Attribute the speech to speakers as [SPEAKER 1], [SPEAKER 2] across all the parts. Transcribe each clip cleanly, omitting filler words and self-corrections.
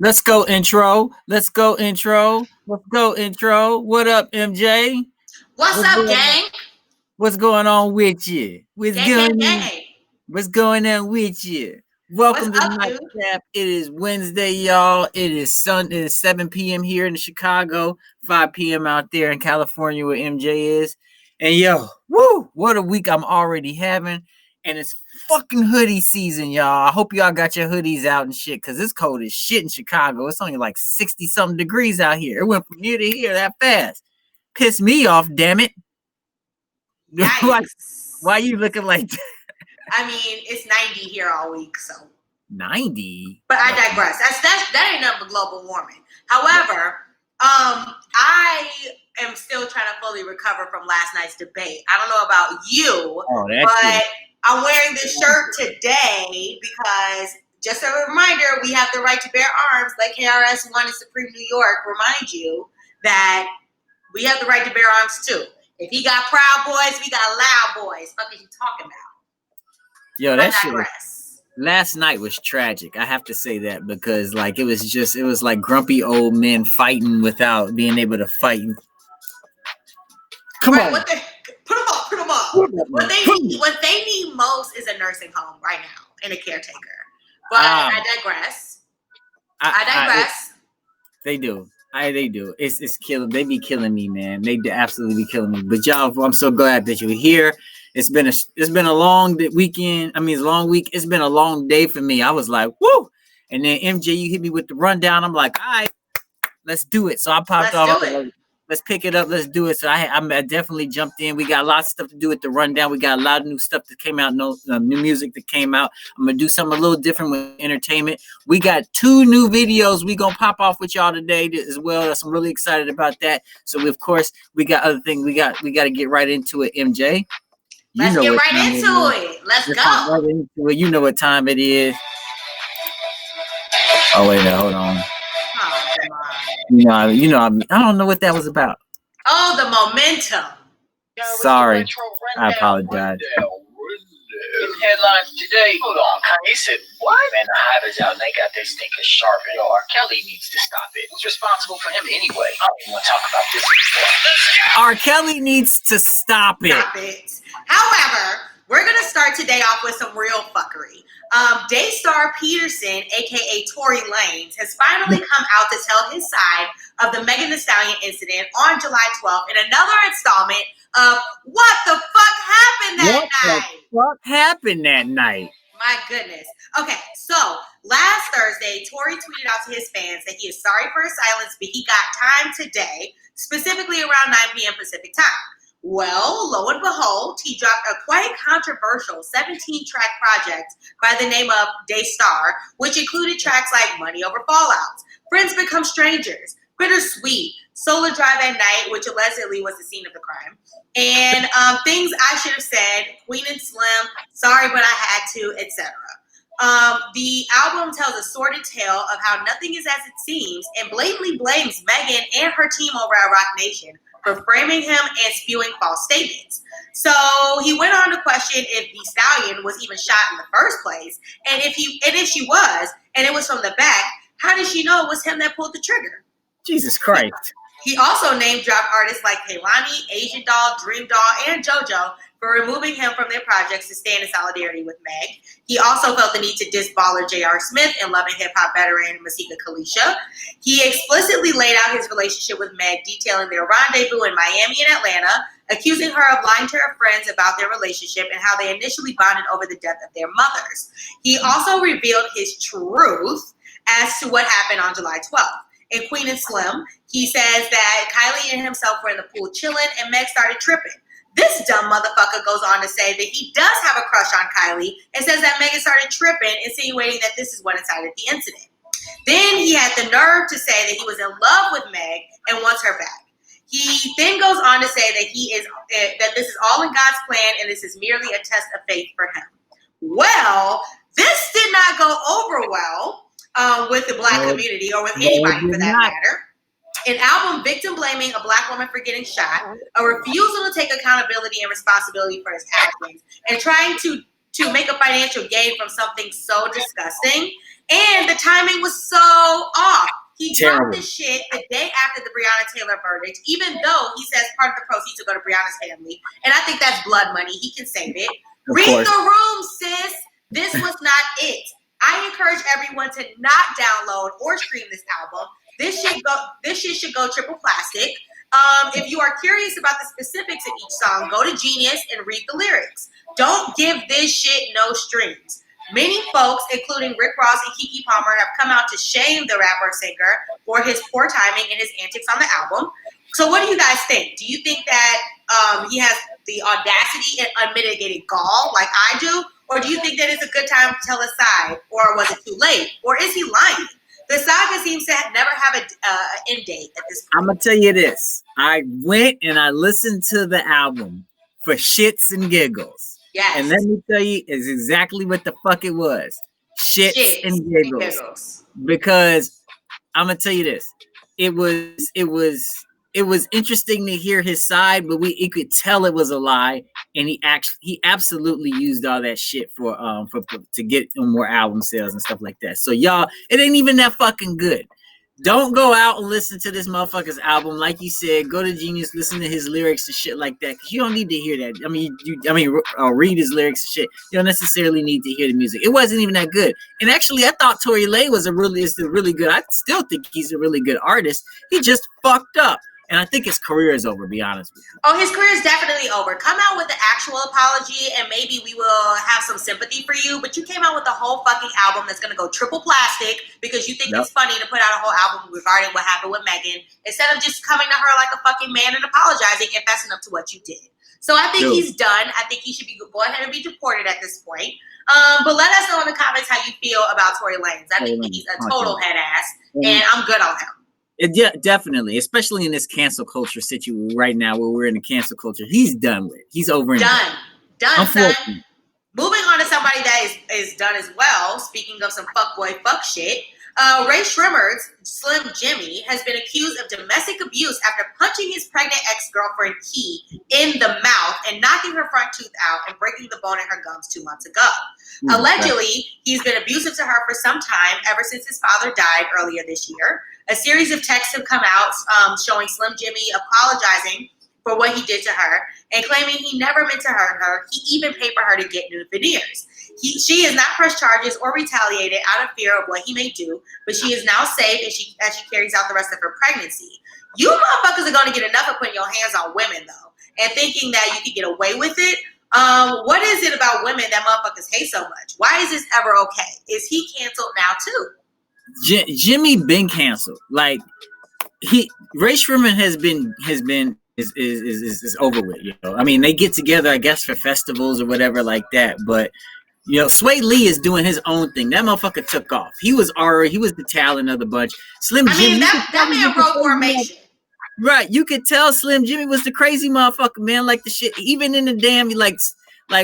[SPEAKER 1] Let's go intro. Let's go intro. Let's go intro. What up, MJ?
[SPEAKER 2] What's up, gang?
[SPEAKER 1] What's going on with you?
[SPEAKER 2] Gang.
[SPEAKER 1] What's going on with you? Welcome to NiteKap. It is Wednesday, y'all. It is Sunday. It is 7 p.m. here in Chicago, 5 p.m. out there in California where MJ is. And yo, woo, what a week I'm already having. And it's fucking hoodie season, y'all. I hope y'all got your hoodies out and shit, because it's cold as shit in Chicago. It's only like 60-something degrees out here. It went from here to here that fast. Pissed me off, damn it. Why you looking like that?
[SPEAKER 2] I mean, it's 90 here all week, so
[SPEAKER 1] 90.
[SPEAKER 2] But I digress. That ain't nothing but global warming. However, I am still trying to fully recover from last night's debate. I don't know about you, but I'm wearing this shirt today because, just a reminder, we have the right to bear arms. Like KRS-One in Supreme New York, remind you that we have the right to bear arms too. If he got proud boys, we got loud boys. What are you talking about?
[SPEAKER 1] Yo, that shit last night was tragic. I have to say that because like it was like grumpy old men fighting without being able to fight. Come on.
[SPEAKER 2] Put them up. What they need most is a nursing home right now and a caretaker. But I digress.
[SPEAKER 1] They do. It's killing. They be killing me, man. They absolutely be killing me. But y'all, I'm so glad that you're here. It's been a long weekend. I mean, it's a long week. It's been a long day for me. I was like, woo. And then MJ, you hit me with the rundown. I'm like, all right, let's do it. So I popped off. Let's pick it up. Let's do it. So I definitely jumped in. We got lots of stuff to do with the rundown. We got a lot of new stuff that came out, new music that came out. I'm going to do something a little different with entertainment. We got 2 new videos we going to pop off with y'all today as well. I'm really excited about that. So, of course, we got other things. We got to get right into it, MJ.
[SPEAKER 2] Let's get right into it. Let's go.
[SPEAKER 1] Right into it. You know what time it is. Oh, wait a minute. Hold on. You know, I don't know what that was about.
[SPEAKER 2] Oh, the momentum.
[SPEAKER 1] Sorry, I apologize.
[SPEAKER 3] In headlines today, hold on, Kanye said, what? Man, the hype is out and they got their stinkers sharp. Yo, R. Kelly needs to stop it. Who's responsible for him anyway? I don't even want to talk about this anymore.
[SPEAKER 1] R. Kelly needs to stop it.
[SPEAKER 2] However, we're going to start today off with some real fuckery. Daystar Peterson, aka Tory Lanez, has finally come out to tell his side of the Megan Thee Stallion incident on July 12th in another installment of what the fuck happened that night.
[SPEAKER 1] What happened that night?
[SPEAKER 2] My goodness. Okay, so last Thursday, Tory tweeted out to his fans that he is sorry for his silence, but he got time today, specifically around 9 p.m. Pacific time. Well, lo and behold, he dropped a quite controversial 17-track project by the name of Daystar, which included tracks like Money Over Fallouts, Friends Become Strangers, Bittersweet, Solar Drive at Night, which allegedly was the scene of the crime, and Things I Should Have Said, Queen and Slim, Sorry But I Had To, etc. The album tells a sordid tale of how nothing is as it seems and blatantly blames Megan and her team over at Roc Nation for framing him and spewing false statements. So he went on to question if the Stallion was even shot in the first place, and if she was, and it was from the back, how did she know it was him that pulled the trigger?
[SPEAKER 1] Jesus Christ.
[SPEAKER 2] He also name-dropped artists like Kehlani, Asian Doll, Dream Doll, and JoJo for removing him from their projects to stand in solidarity with Meg. He also felt the need to diss baller J.R. Smith and Love and Hip Hop veteran Masika Kalisha. He explicitly laid out his relationship with Meg, detailing their rendezvous in Miami and Atlanta, accusing her of lying to her friends about their relationship and how they initially bonded over the death of their mothers. He also revealed his truth as to what happened on July 12th. In Queen and Slim, he says that Kylie and himself were in the pool chilling and Meg started tripping. This dumb motherfucker goes on to say that he does have a crush on Kylie and says that Megan started tripping, insinuating that this is what incited the incident. Then he had the nerve to say that he was in love with Meg and wants her back. He then goes on to say that this is all in God's plan and this is merely a test of faith for him. Well, this did not go over well with the Black community or with anybody for that matter. An album victim blaming a Black woman for getting shot, a refusal to take accountability and responsibility for his actions, and trying to to make a financial gain from something so disgusting. And the timing was so off. He dropped this shit the day after the Breonna Taylor verdict, even though he says part of the proceeds will go to Breonna's family. And I think that's blood money. He can save it. Read the room, sis. This was not it. I encourage everyone to not download or stream this album. This shit should go triple plastic. If you are curious about the specifics of each song, go to Genius and read the lyrics. Don't give this shit no strings. Many folks, including Rick Ross and Keke Palmer, have come out to shame the rapper-singer for his poor timing and his antics on the album. So what do you guys think? Do you think that he has the audacity and unmitigated gall like I do? Or do you think that it's a good time to tell his side? Or was it too late? Or is he lying? The saga seems to never have an end date at this point.
[SPEAKER 1] I'm going to tell you this. I went and I listened to the album for shits and giggles.
[SPEAKER 2] Yes.
[SPEAKER 1] And let me tell you, is exactly what the fuck it was. Shits and giggles. Because I'm gonna tell you this. It was interesting to hear his side, but you could tell it was a lie. And he absolutely used all that shit for to get more album sales and stuff like that. So y'all, it ain't even that fucking good. Don't go out and listen to this motherfucker's album. Like you said, go to Genius, listen to his lyrics and shit like that. Cause you don't need to hear that. Read his lyrics and shit. You don't necessarily need to hear the music. It wasn't even that good. And actually, I thought Tory Lanez is a really good. I still think he's a really good artist. He just fucked up. And I think his career is over, to be honest with you.
[SPEAKER 2] Oh, his career is definitely over. Come out with the actual apology and maybe we will have some sympathy for you. But you came out with a whole fucking album that's going to go triple plastic because you think it's funny to put out a whole album regarding what happened with Megan instead of just coming to her like a fucking man and apologizing and fessing up to what you did. So I think he's done. I think he should go ahead and be deported at this point. But let us know in the comments how you feel about Tory Lanez. I think he's a total head ass and I'm good on him.
[SPEAKER 1] Yeah, definitely, especially in this cancel culture situation right now, where we're in the cancel culture. He's done with. He's over and
[SPEAKER 2] done. Son. Moving on to somebody that is done as well. Speaking of some fuckboy fuck shit, Ray Shrimmer's Slim Jxmmi has been accused of domestic abuse after punching his pregnant ex-girlfriend Key in the mouth and knocking her front tooth out and breaking the bone in her gums 2 months ago. Allegedly, he's been abusive to her for some time, ever since his father died earlier this year. A series of texts have come out showing Slim Jxmmi apologizing for what he did to her and claiming he never meant to hurt her. He even paid for her to get new veneers. She has not pressed charges or retaliated out of fear of what he may do, but she is now safe as she carries out the rest of her pregnancy. You motherfuckers are going to get enough of putting your hands on women, though, and thinking that you can get away with it. What is it about women that motherfuckers hate so much? Why is this ever okay? Is he canceled now, too?
[SPEAKER 1] Jxmmi been canceled. Like Ray Shrimmer is over with. You know, I mean, they get together, I guess, for festivals or whatever like that. But you know, Sway Lee is doing his own thing. That motherfucker took off. He was the talent of the bunch. Jxmmi,
[SPEAKER 2] that man broke formation.
[SPEAKER 1] Right, you could tell Slim Jxmmi was the crazy motherfucker, man. Like the shit, even in the damn like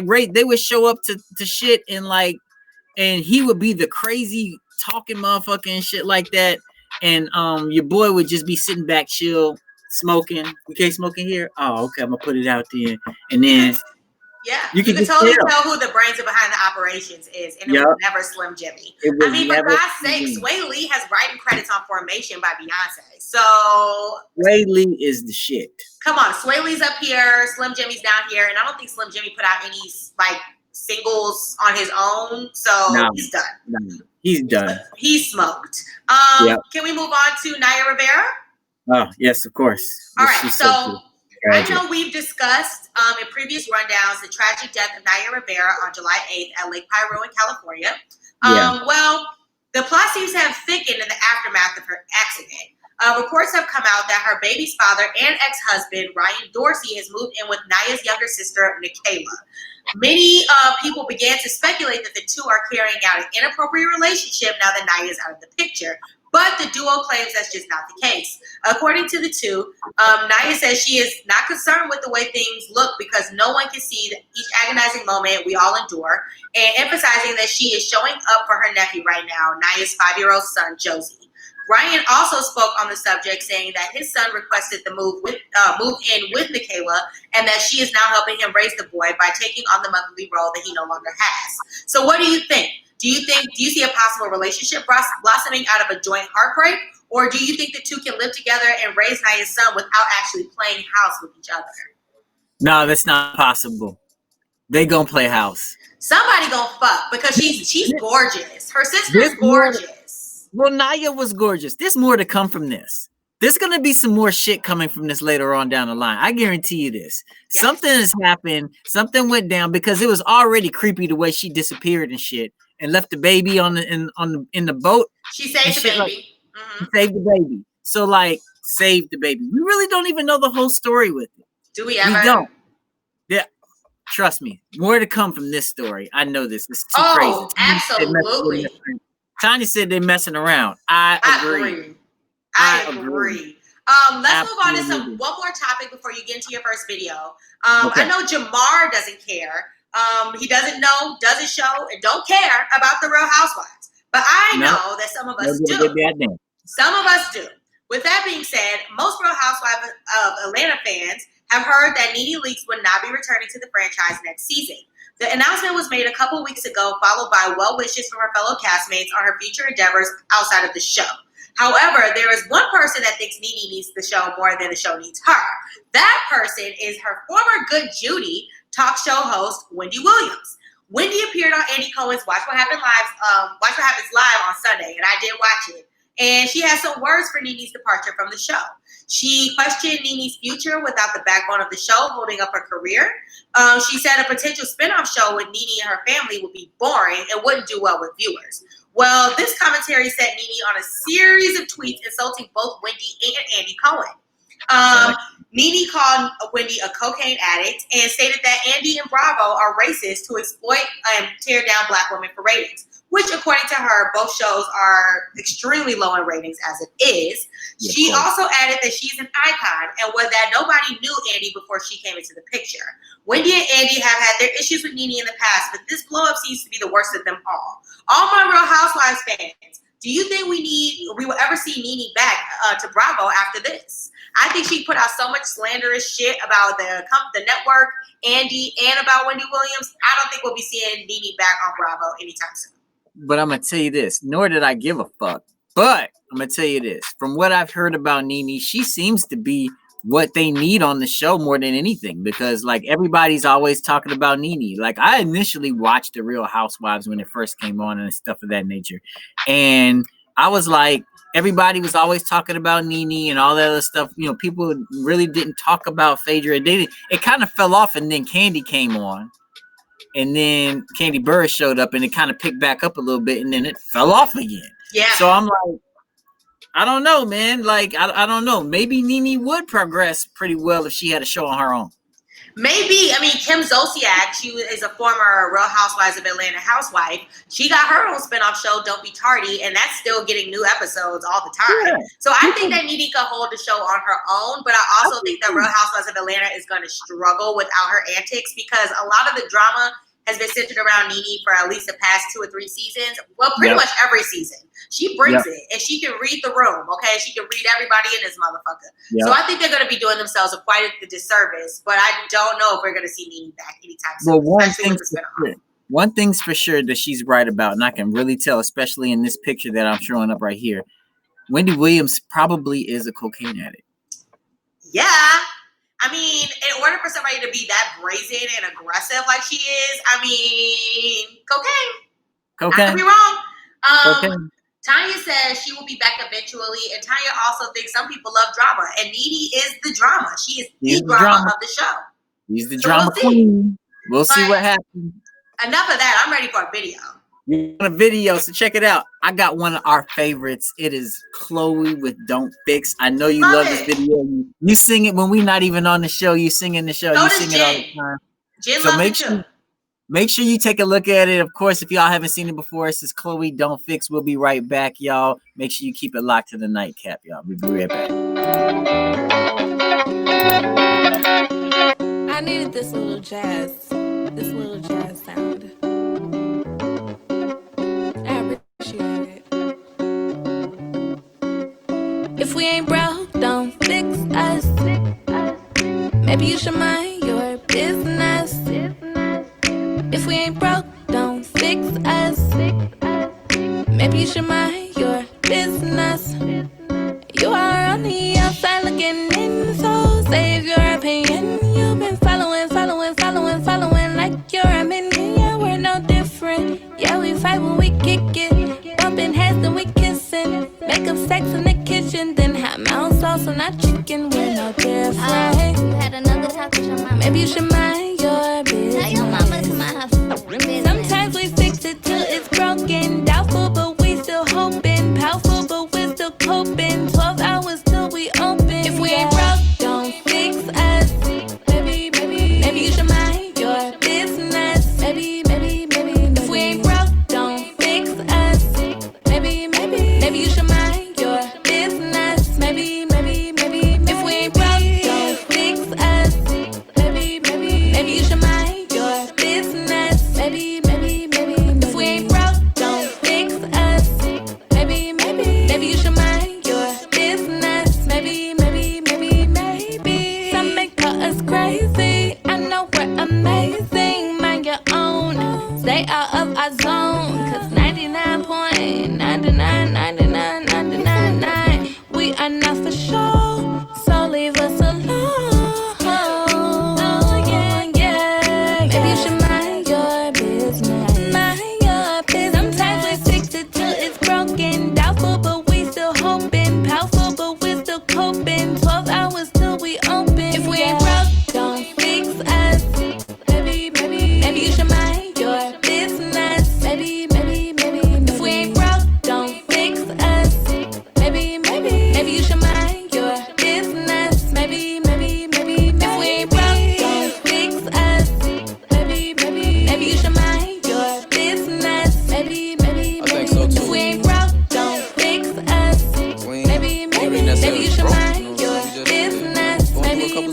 [SPEAKER 1] Ray, they would show up to shit and he would be the crazy talking motherfucker and shit like that, and your boy would just be sitting back chill smoking. We can't smoke in here. Oh, okay, I'm gonna put it out there, and then
[SPEAKER 2] you can totally tell who the brains behind the operations is, and it was never Slim Jxmmi. I mean, for God's sake, Sway Lee has writing credits on Formation by Beyonce, so
[SPEAKER 1] Sway Lee is the shit.
[SPEAKER 2] Come on, Sway Lee's up here, Slim Jxmmi's down here, and I don't think Slim Jxmmi put out any singles on his own, so he's done.
[SPEAKER 1] No. He's done.
[SPEAKER 2] He's smoked. Can we move on to Naya Rivera?
[SPEAKER 1] Oh, yes, of course.
[SPEAKER 2] All right, so I know we've discussed in previous rundowns the tragic death of Naya Rivera on July 8th at Lake Pyro in California. Well, the plot seems to have thickened in the aftermath of her accident. Reports have come out that her baby's father and ex-husband, Ryan Dorsey, has moved in with Naya's younger sister, Nikayla. Many people began to speculate that the two are carrying out an inappropriate relationship now that Naya is out of the picture. But the duo claims that's just not the case. According to the two, Naya says she is not concerned with the way things look because no one can see each agonizing moment we all endure, and emphasizing that she is showing up for her nephew right now, Naya's 5-year-old son, Josie. Ryan also spoke on the subject, saying that his son requested the move in with Michaela, and that she is now helping him raise the boy by taking on the motherly role that he no longer has. So what do you think? Do you see a possible relationship blossoming out of a joint heartbreak? Or do you think the two can live together and raise Naya's son without actually playing house with each other?
[SPEAKER 1] No, that's not possible. They gonna play house.
[SPEAKER 2] Somebody gonna fuck because she's gorgeous. Her sister's gorgeous.
[SPEAKER 1] Well, Naya was gorgeous. There's more to come from this. There's gonna be some more shit coming from this later on down the line. I guarantee you this. Yes. Something has happened. Something went down because it was already creepy the way she disappeared and shit and left the baby in the boat.
[SPEAKER 2] She saved the baby.
[SPEAKER 1] Like, saved the baby. So like, saved the baby. We really don't even know the whole story with it.
[SPEAKER 2] Do we ever?
[SPEAKER 1] We don't. Yeah. Trust me. More to come from this story. I know this. It's too crazy.
[SPEAKER 2] Absolutely.
[SPEAKER 1] Tanya said they're messing around. I agree.
[SPEAKER 2] Let's move on to one more topic before you get into your first video. Okay. I know Jamar doesn't care. He doesn't know, doesn't show, and don't care about the Real Housewives. But I know that some of us do. Some of us do. With that being said, most Real Housewives of Atlanta fans have heard that Nene Leakes would not be returning to the franchise next season. The announcement was made a couple weeks ago, followed by well wishes from her fellow castmates on her future endeavors outside of the show. However, there is one person that thinks Nene needs the show more than the show needs her. That person is her former Good Judy talk show host, Wendy Williams. Wendy appeared on Andy Cohen's Watch What Happens Live on Sunday, and I did watch it. And she has some words for Nene's departure from the show. She questioned Nene's future without the backbone of the show holding up her career. She said a potential spinoff show with Nene and her family would be boring and wouldn't do well with viewers. Well, this commentary set Nene on a series of tweets insulting both Wendy and Andy Cohen. Nene called Wendy a cocaine addict and stated that Andy and Bravo are racist to exploit and tear down Black women for ratings, which, according to her, both shows are extremely low in ratings as it is. Yeah, she also added that she's an icon and that nobody knew Andy before she came into the picture. Wendy and Andy have had their issues with Nene in the past, but this blow-up seems to be the worst of them all. All my Real Housewives fans, do you think we will ever see Nene back to Bravo after this? I think she put out so much slanderous shit about the network, Andy, and about Wendy Williams. I don't think we'll be seeing Nene back on Bravo anytime soon.
[SPEAKER 1] But I'm going to tell you this, nor did I give a fuck. But I'm going to tell you this. From what I've heard about Nene, she seems to be what they need on the show more than anything. Because, like, everybody's always talking about Nene. Like, I initially watched The Real Housewives when it first came on and stuff of that nature. And I was like, everybody was always talking about Nene and all that other stuff. You know, people really didn't talk about Phaedra. It kind of fell off, and then Candy came on. And then Candy Burris showed up and it kind of picked back up a little bit and then it fell off again.
[SPEAKER 2] Yeah.
[SPEAKER 1] So I'm like, I don't know, man. Like, I don't know. Maybe Nene would progress pretty well if she had a show on her own.
[SPEAKER 2] Maybe. I mean, Kim Zolciak, she is a former Real Housewives of Atlanta housewife. She got her own spinoff show, Don't Be Tardy, and that's still getting new episodes all the time. Yeah. So I think that Nene could hold the show on her own, but I also think that Real Housewives of Atlanta is going to struggle without her antics because a lot of the drama has been centered around Nene for at least the past 2 or 3 seasons. Well, pretty much every season. She brings it, and she can read the room, okay? She can read everybody in this motherfucker. So I think they're going to be doing themselves quite a disservice, but I don't know if we're going to see Nene back anytime soon.
[SPEAKER 1] Well, one thing's for sure that she's right about, and I can really tell, especially in this picture that I'm showing up right here, Wendy Williams probably is a cocaine addict.
[SPEAKER 2] Yeah. I mean, in order for somebody to be that brazen and aggressive like she is, I mean, cocaine. I could be wrong. Tanya says she will be back eventually, and Tanya also thinks some people love drama, and Nene is the drama. She is the drama of the show.
[SPEAKER 1] He's the drama queen. We'll see what happens.
[SPEAKER 2] Enough of that. I'm ready for a video.
[SPEAKER 1] You want a video, so check it out. I got one of our favorites. It is Chloe with Don't Fix. I know you love this video. You sing it when we're not even on the show. You sing in the show. You sing it all the time.
[SPEAKER 2] Jen
[SPEAKER 1] so make sure you take a look at it. Of course, if y'all haven't seen it before, this is Chloe Don't Fix. We'll be right back, y'all. Make sure you keep it locked to the NiteKap, y'all. We'll be right back.
[SPEAKER 4] I needed this little jazz sound. I appreciate it. If we ain't broke, don't fix us. Maybe you should mind your business. If we ain't broke, don't fix us. Maybe you should mind your business. You are on the outside looking in, so save your opinion. You've been following like you're a minion. Yeah, we're no different. Yeah, we fight when we kick it. Bumping heads, then we kissing. Make up sex in the kitchen, then have mouth sauce on our chicken. We're no different.
[SPEAKER 5] You had another talk with your mama.
[SPEAKER 4] Maybe you should mind your business.
[SPEAKER 5] Tell your mama to mind her business.
[SPEAKER 4] Sometimes we fix it till it's broken. Doubtful, but we still hoping. Powerful, but we're still coping. 12 hours till we open. If we ain't broke, don't fix us. Maybe you should mind your business. Maybe. If we ain't broke, don't fix us. Maybe you should mind your business. Maybe. If we ain't broke, don't fix us. Maybe you should mind your business. Maybe. If we ain't broke, don't fix us. Maybe you should mind your business. Maybe. Some may call us crazy. I know we're amazing. Mind your own. Stay out of our zone. Cause 99.999999 we are not for sure. So leave us alone. Yeah. Maybe you should mind your business. Sometimes we fix it till it's broken. Doubtful, but we still hoping. Powerful, but we're still coping. 12 hours till we open. If we ain't broke, don't fix us. Maybe you should mind your business. Maybe. If we ain't broke, don't fix us. Maybe you should mind your business. Maybe. If we ain't broke, don't fix us. Maybe you should mind your business. Maybe.
[SPEAKER 6] I think so too.
[SPEAKER 4] If we ain't broke, don't fix us. Maybe you should mind your business. Maybe.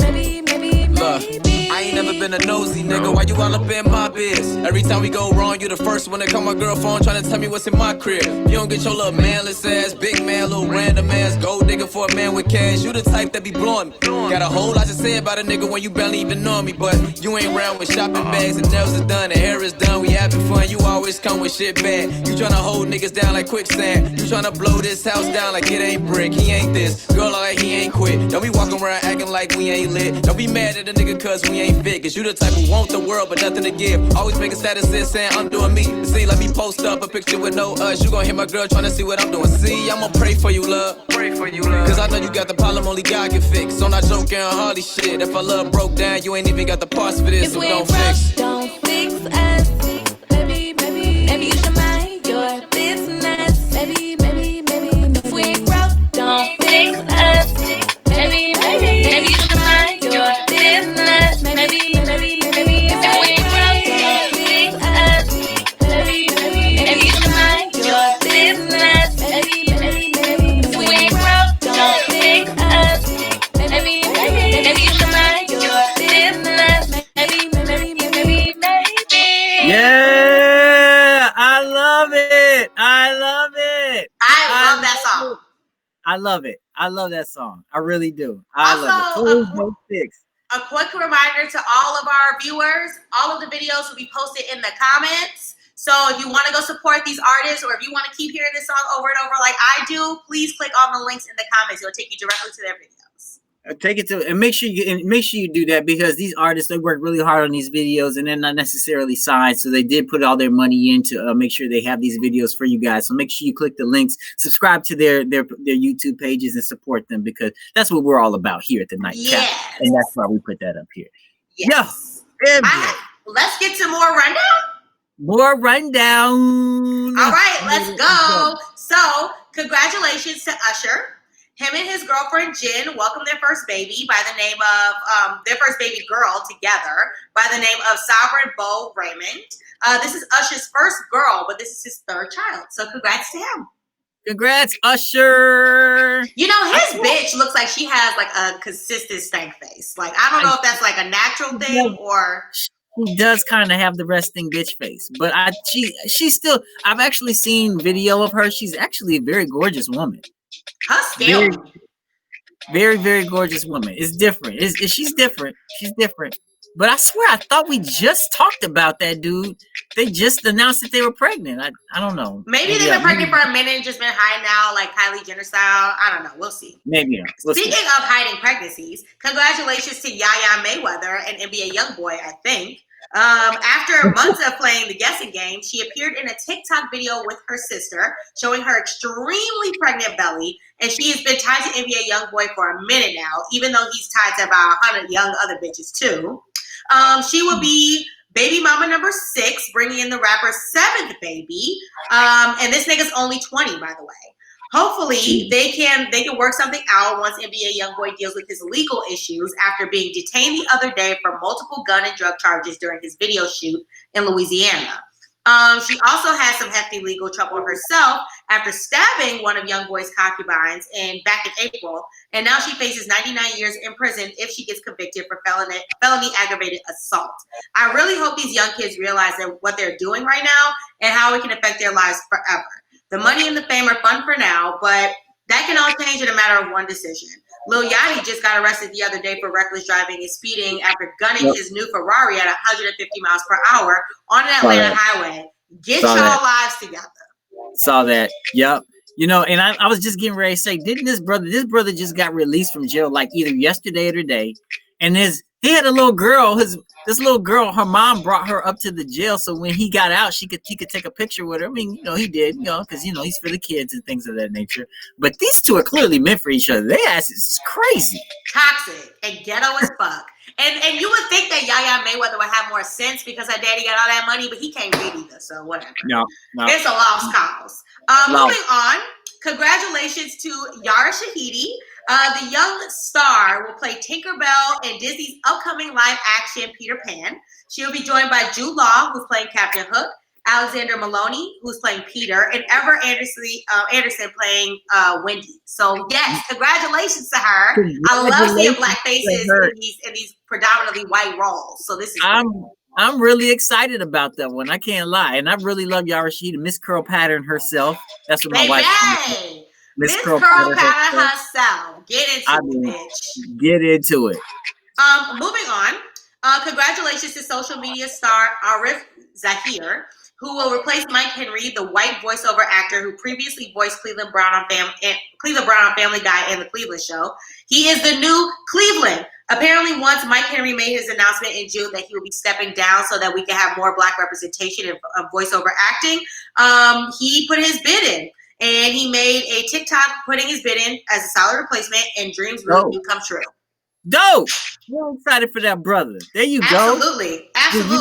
[SPEAKER 6] Look, I ain't never been a nosy nigga. Why you all up in my biz? Every time we go wrong, you the first one to call my girl phone trying to tell me what's in my crib. You don't get your little manless ass, big man, little random ass, gold digger for a man with cash. You the type that be blowing me. Got a whole lot to say about a nigga when you barely even know me, but you ain't round with shopping bags and nails is done, and hair is done. We having fun, you always come with shit bad. You tryna hold niggas down like quicksand. You tryna blow this house down like it ain't brick. He ain't this, girl like he ain't quit. Don't be walking around acting like we ain't lit. Don't be mad at a nigga cause we ain't fit. Cause you the type who want the world but nothing to give. Always making statuses saying I'm doing me. See, let me post up a picture with no us. You gon' hit my girl tryna see what I'm doing. See, I'ma pray for you, love. Cause I know you got the problem only God can fix. So I'm not joking on Hardy shit. If our love broke down, you ain't even got the parts for this.
[SPEAKER 4] If
[SPEAKER 6] So
[SPEAKER 4] we
[SPEAKER 6] don't
[SPEAKER 4] ain't broke,
[SPEAKER 6] fix.
[SPEAKER 4] don't fix us. Maybe you should mind your business. Maybe. If we ain't broke, don't fix us. Maybe you should mind your business. Maybe. If we ain't broke, don't fix us. Maybe you should mind your business. If we ain't broke, don't fix us. Maybe you should mind your business. Maybe.
[SPEAKER 1] Yeah, I love it. I love
[SPEAKER 2] that song.
[SPEAKER 1] I love it. I love that song. I really do. I love
[SPEAKER 2] Also,
[SPEAKER 1] it. Don't fix.
[SPEAKER 2] A quick reminder to all of our viewers, all of the videos will be posted in the comments. So if you want to go support these artists, or if you want to keep hearing this song over and over like I do, please click on the links in the comments. It'll take you directly to their videos.
[SPEAKER 1] Take it to and make sure you do that, because these artists, they work really hard on these videos and they're not necessarily signed, so they did put all their money in to make sure they have these videos for you guys. So make sure you click the links, subscribe to their YouTube pages, and support them, because that's what we're all about here at the NiteKap.
[SPEAKER 2] Yes.
[SPEAKER 1] And that's why we put that up here.
[SPEAKER 2] Yes.
[SPEAKER 1] Yo,
[SPEAKER 2] Let's get to more rundown.
[SPEAKER 1] more rundown.
[SPEAKER 2] All right, let's go. So congratulations to Usher. Him and his girlfriend Jen welcomed their first baby by the name of their first baby girl together by the name of Sovereign Bo Raymond. This is Usher's first girl, but this is his third child. So congrats to him.
[SPEAKER 1] Congrats, Usher.
[SPEAKER 2] You know, his bitch looks like she has like a consistent stank face. Like, I don't know if that's like a natural thing or...
[SPEAKER 1] She does kind of have the resting bitch face, but she's still... I've actually seen video of her. She's actually a very gorgeous woman.
[SPEAKER 2] Her skin.
[SPEAKER 1] Very, very gorgeous woman. It's different. She's different. She's different. But I swear, I thought we just talked about that dude. They just announced that they were pregnant. I don't know.
[SPEAKER 2] Maybe they've been pregnant for a minute and just been hiding out like Kylie Jenner style. I don't know. We'll see.
[SPEAKER 1] Maybe not.
[SPEAKER 2] Speaking of hiding pregnancies, congratulations to Yaya Mayweather, an NBA YoungBoy, I think. After months of playing the guessing game, she appeared in a TikTok video with her sister, showing her extremely pregnant belly, and she has been tied to NBA YoungBoy for a minute now, even though he's tied to about 100 young other bitches too. She will be baby mama number 6, bringing in the rapper's 7th baby, and this nigga's only 20, by the way. Hopefully, they can work something out once NBA YoungBoy deals with his legal issues after being detained the other day for multiple gun and drug charges during his video shoot in Louisiana. She also has some hefty legal trouble herself after stabbing one of YoungBoy's concubines back in April, and now she faces 99 years in prison if she gets convicted for felony aggravated assault. I really hope these young kids realize that what they're doing right now and how it can affect their lives forever. The money and the fame are fun for now, but that can all change in a matter of one decision. Lil Yachty just got arrested the other day for reckless driving and speeding after gunning his new Ferrari at 150 miles per hour on an Atlanta highway. Get your lives together.
[SPEAKER 1] Saw that. Yep. You know, and I was just getting ready to say, didn't this brother just got released from jail like either yesterday or today, and he had a little girl. This little girl, her mom brought her up to the jail, so when he got out, he could take a picture with her. I mean, he did, because he's for the kids and things of that nature. But these two are clearly meant for each other. Their asses is crazy,
[SPEAKER 2] toxic, and ghetto as fuck. And you would think that Yaya Mayweather would have more sense because her daddy got all that money, but he can't read either, so whatever.
[SPEAKER 1] No.
[SPEAKER 2] It's a lost cause. Moving on, congratulations to Yara Shahidi. The young star will play Tinkerbell in Disney's upcoming live-action Peter Pan. She will be joined by Jude Law, who's playing Captain Hook, Alexander Maloney, who's playing Peter, and Ever Anderson playing Wendy. So yes, congratulations to her. I love seeing black faces in these predominantly white roles. So this is
[SPEAKER 1] I'm really excited about that one. I can't lie, and I really love Yara Shahidi, Miss Curl Pattern herself. That's what my wife.
[SPEAKER 2] Miss Curl Pattern herself. Get into it, bitch.
[SPEAKER 1] Get into it.
[SPEAKER 2] Moving on. Congratulations to social media star Arif Zahir, who will replace Mike Henry, the white voiceover actor who previously voiced Cleveland Brown on Family Guy and The Cleveland Show. He is the new Cleveland. Apparently, once Mike Henry made his announcement in June that he will be stepping down so that we can have more black representation of voiceover acting, he put his bid in. And he made a TikTok putting his bid in as a solid replacement, and dreams really do come true.
[SPEAKER 1] Dope. We're excited for that brother. There you go.
[SPEAKER 2] Absolutely.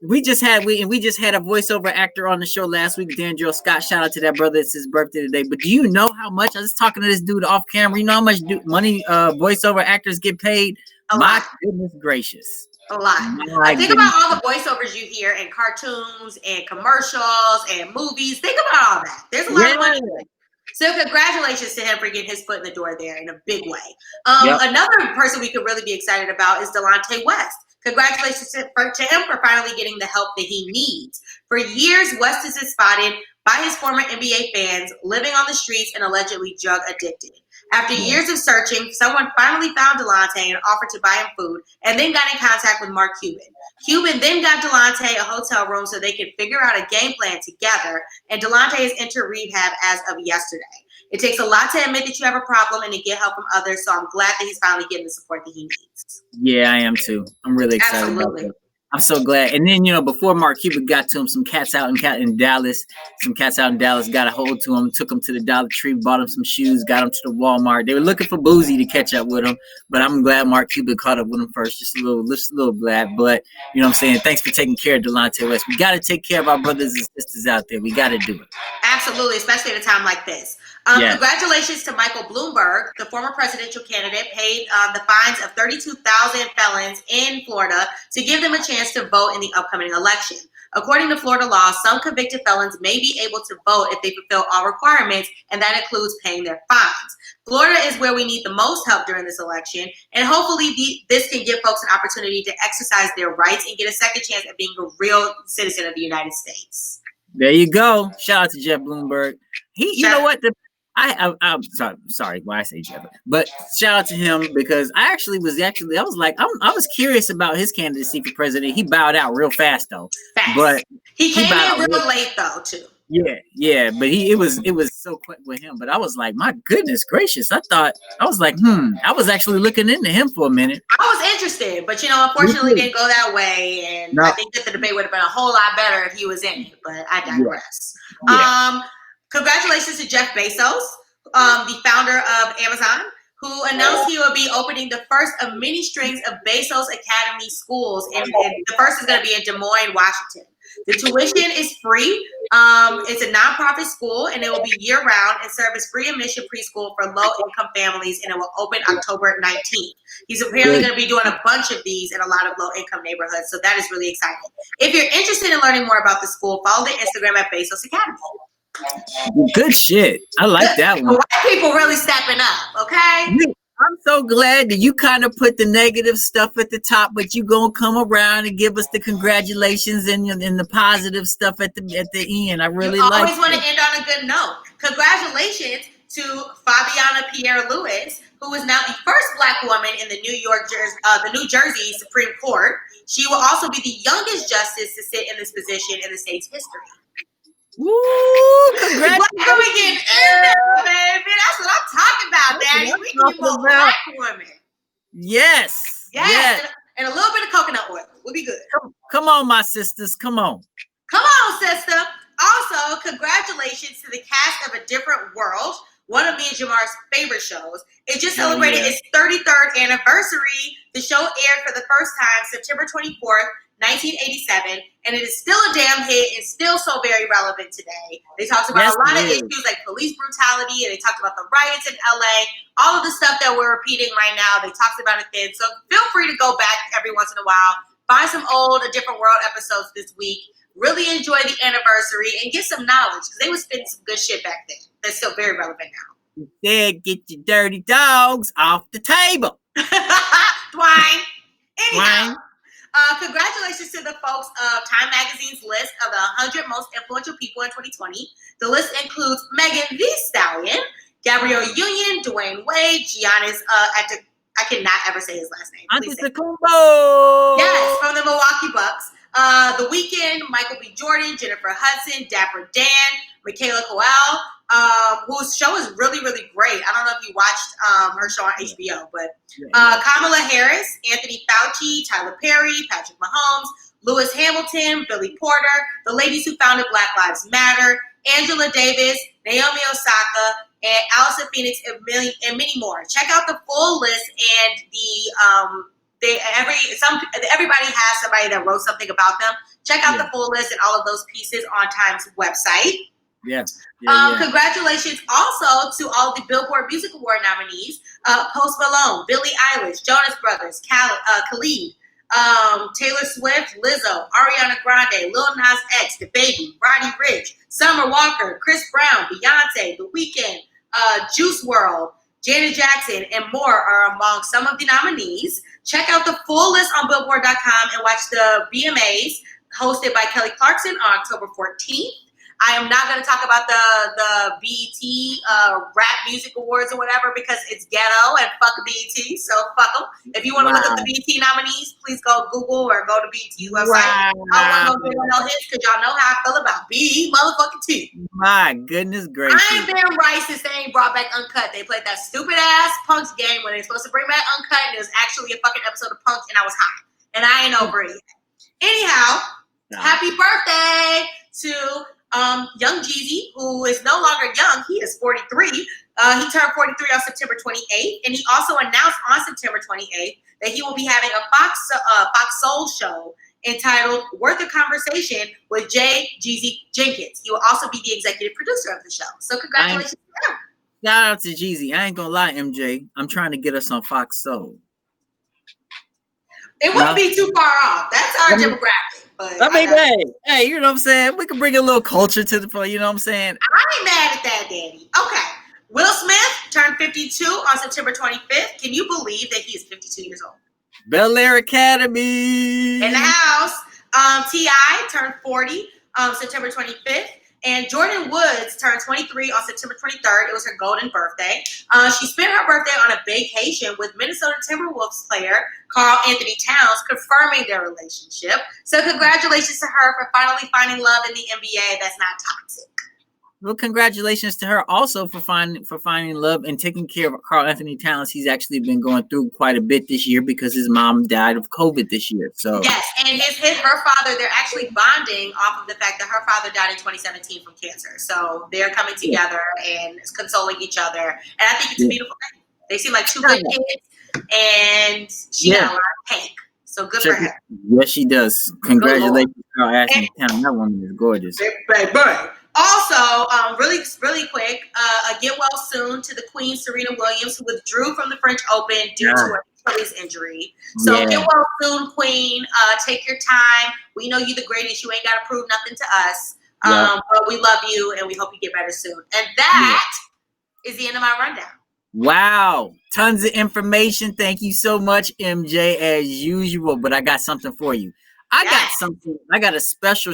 [SPEAKER 1] We just had a voiceover actor on the show last week, Dandrell Scott. Shout out to that brother. It's his birthday today. But do you know how much? I was talking to this dude off camera. You know how much money voiceover actors get paid? My goodness gracious.
[SPEAKER 2] A lot. I think about all the voiceovers you hear in cartoons and commercials and movies. Think about all that. There's a lot of money. So congratulations to him for getting his foot in the door there in a big way. Another person we could really be excited about is Delonte West. Congratulations to him for finally getting the help that he needs. For years, West has been spotted by his former NBA fans living on the streets and allegedly drug addicted. After years of searching, someone finally found Delonte and offered to buy him food, and then got in contact with Mark Cuban. Cuban then got Delonte a hotel room so they could figure out a game plan together, and Delonte has entered rehab as of yesterday. It takes a lot to admit that you have a problem and to get help from others, so I'm glad that he's finally getting the support that he needs.
[SPEAKER 1] Yeah, I am too. I'm really excited about that. I'm so glad. And then, before Mark Cuban got to him, some cats out in Dallas got a hold to him, took him to the Dollar Tree, bought him some shoes, got him to the Walmart. They were looking for Boozy to catch up with him, but I'm glad Mark Cuban caught up with him first. Just a little glad. But, you know what I'm saying? Thanks for taking care of Delonte West. We got to take care of our brothers and sisters out there. We got to do it.
[SPEAKER 2] Absolutely, especially at a time like this. Congratulations to Michael Bloomberg, the former presidential candidate, paid the fines of 32,000 felons in Florida to give them a chance to vote in the upcoming election. According to Florida law, some convicted felons may be able to vote if they fulfill all requirements, and that includes paying their fines. Florida is where we need the most help during this election, and hopefully this can give folks an opportunity to exercise their rights and get a second chance at being a real citizen of the United States.
[SPEAKER 1] There you go. Shout out to Jeff Bloomberg. You know what? I'm sorry why I say Jeffrey, but shout out to him because I was like I was curious about his candidacy for president. He bowed out real fast though, but
[SPEAKER 2] he came in real late though too.
[SPEAKER 1] Yeah, but it was so quick with him. But I was like, my goodness gracious! I was like, I was actually looking into him for a minute.
[SPEAKER 2] I was interested, but unfortunately, it didn't go that way, and I think that the debate would have been a whole lot better if he was in it. But I digress. Yeah. Congratulations to Jeff Bezos, the founder of Amazon, who announced he will be opening the first of many strings of Bezos Academy schools, and the first is going to be in Des Moines, Washington. The tuition is free. It's a nonprofit school, and it will be year-round and serve as free admission preschool for low-income families, and it will open October 19th. He's apparently going to be doing a bunch of these in a lot of low-income neighborhoods, so that is really exciting. If you're interested in learning more about the school, follow the Instagram at Bezos Academy.
[SPEAKER 1] Good shit. I like that one.
[SPEAKER 2] White people really stepping up, okay?
[SPEAKER 1] I'm so glad that you kind of put the negative stuff at the top, but you gonna come around and give us the congratulations and the positive stuff at the end. I really like.
[SPEAKER 2] Always want to end on a good note. Congratulations to Fabiana Pierre Louis, who is now the first Black woman in the New Jersey Supreme Court. She will also be the youngest justice to sit in this position in the state's history.
[SPEAKER 1] Woo! Congratulations!
[SPEAKER 2] Black women getting in there, baby. That's what I'm talking about, Daddy. We need more Black women.
[SPEAKER 1] Yes.
[SPEAKER 2] And a little bit of coconut oil. We'll be good.
[SPEAKER 1] Come on, my sisters. Come on.
[SPEAKER 2] Come on, sister. Also, congratulations to the cast of A Different World, one of me and Jamar's favorite shows. It just celebrated its 33rd anniversary. The show aired for the first time September 24th, 1987, and it is still a damn hit and still so very relevant today. They talked about a lot of issues like police brutality, and they talked about the riots in LA, all of the stuff that we're repeating right now. They talked about it then. So feel free to go back every once in a while, find some old A Different World episodes this week, really enjoy the anniversary, and get some knowledge, because they were spitting some good shit back then. That's still very relevant now.
[SPEAKER 1] Instead, get your dirty dogs off the table.
[SPEAKER 2] Dwayne. Anyhow. Congratulations to the folks of Time Magazine's list of the 100 most influential people in 2020. The list includes Megan Thee Stallion, Gabrielle Union, Dwayne Wade, Giannis, I cannot ever say his last name.
[SPEAKER 1] Antetokounmpo.
[SPEAKER 2] Yes, from the Milwaukee Bucks. The Weeknd, Michael B. Jordan, Jennifer Hudson, Dapper Dan, Michaela Coel, whose show is really, really great. I don't know if you watched her show on HBO, but Kamala Harris, Anthony Fauci, Tyler Perry, Patrick Mahomes, Lewis Hamilton, Billy Porter, the ladies who founded Black Lives Matter, Angela Davis, Naomi Osaka, and Allison Phoenix, and many more. Check out the full list and everybody has somebody that wrote something about them. Check out the full list and all of those pieces on Time's website.
[SPEAKER 1] Yes.
[SPEAKER 2] Congratulations also to all of the Billboard Music Award nominees: Post Malone, Billie Eilish, Jonas Brothers, Khalid, Taylor Swift, Lizzo, Ariana Grande, Lil Nas X, DaBaby, Roddy Ricch, Summer Walker, Chris Brown, Beyonce, The Weeknd, Juice WRLD, Janet Jackson, and more are among some of the nominees. Check out the full list on Billboard.com and watch the VMAs hosted by Kelly Clarkson on October 14th. I am not going to talk about the BET Rap Music Awards or whatever, because it's ghetto and fuck BET, so fuck them. If you want to look up the BET nominees, please go Google or go to BET's website. I want to go no hits, because y'all know how I feel about BET motherfucking T.
[SPEAKER 1] My goodness gracious.
[SPEAKER 2] I ain't been right since they ain't brought back Uncut. They played that stupid ass Punk's game when they supposed to bring back Uncut, and it was actually a fucking episode of Punk, and I was high. And I ain't over it yet. Anyhow, happy birthday to young Jeezy, who is no longer young. He is 43. He turned 43 on September 28th, and he also announced on September 28th that he will be having a Fox Soul show entitled Worth a Conversation with Jeezy Jenkins. He will also be the executive producer of the show. So congratulations to him.
[SPEAKER 1] Shout out to Jeezy. I ain't gonna lie, MJ. I'm trying to get us on Fox Soul.
[SPEAKER 2] It wouldn't be too far off. That's our demographic. But
[SPEAKER 1] hey, you know what I'm saying? We can bring a little culture to the play, you know what I'm saying?
[SPEAKER 2] I ain't mad at that, Daddy. Okay. Will Smith turned 52 on September 25th. Can you believe that he is 52 years old?
[SPEAKER 1] Bel Air Academy.
[SPEAKER 2] In the house. T.I. turned 40 September 25th. And Jordan Woods turned 23 on September 23rd. It was her golden birthday. She spent her birthday on a vacation with Minnesota Timberwolves player Karl Anthony Towns, confirming their relationship. So congratulations to her for finally finding love in the NBA that's not toxic.
[SPEAKER 1] Well, congratulations to her also for finding love and taking care of Karl Anthony Towns. He's actually been going through quite a bit this year because his mom died of COVID this year. So
[SPEAKER 2] yes, and her father, they're actually bonding off of the fact that her father died in 2017 from cancer. So they're coming together and consoling each other, and I think it's a beautiful thing. They seem like two good kids, and she got a lot of cake. So good for her.
[SPEAKER 1] Yes, she does. Congratulations, Karl Anthony Towns. That woman is gorgeous.
[SPEAKER 2] Also, really quick, get well soon to the Queen Serena Williams, who withdrew from the French Open due to her Achilles injury. So get well soon, Queen. Take your time. We know you're the greatest. You ain't got to prove nothing to us. But we love you, and we hope you get better soon. And that is the end of my rundown.
[SPEAKER 1] Wow. Tons of information. Thank you so much, MJ, as usual. But I got something for you. I got a special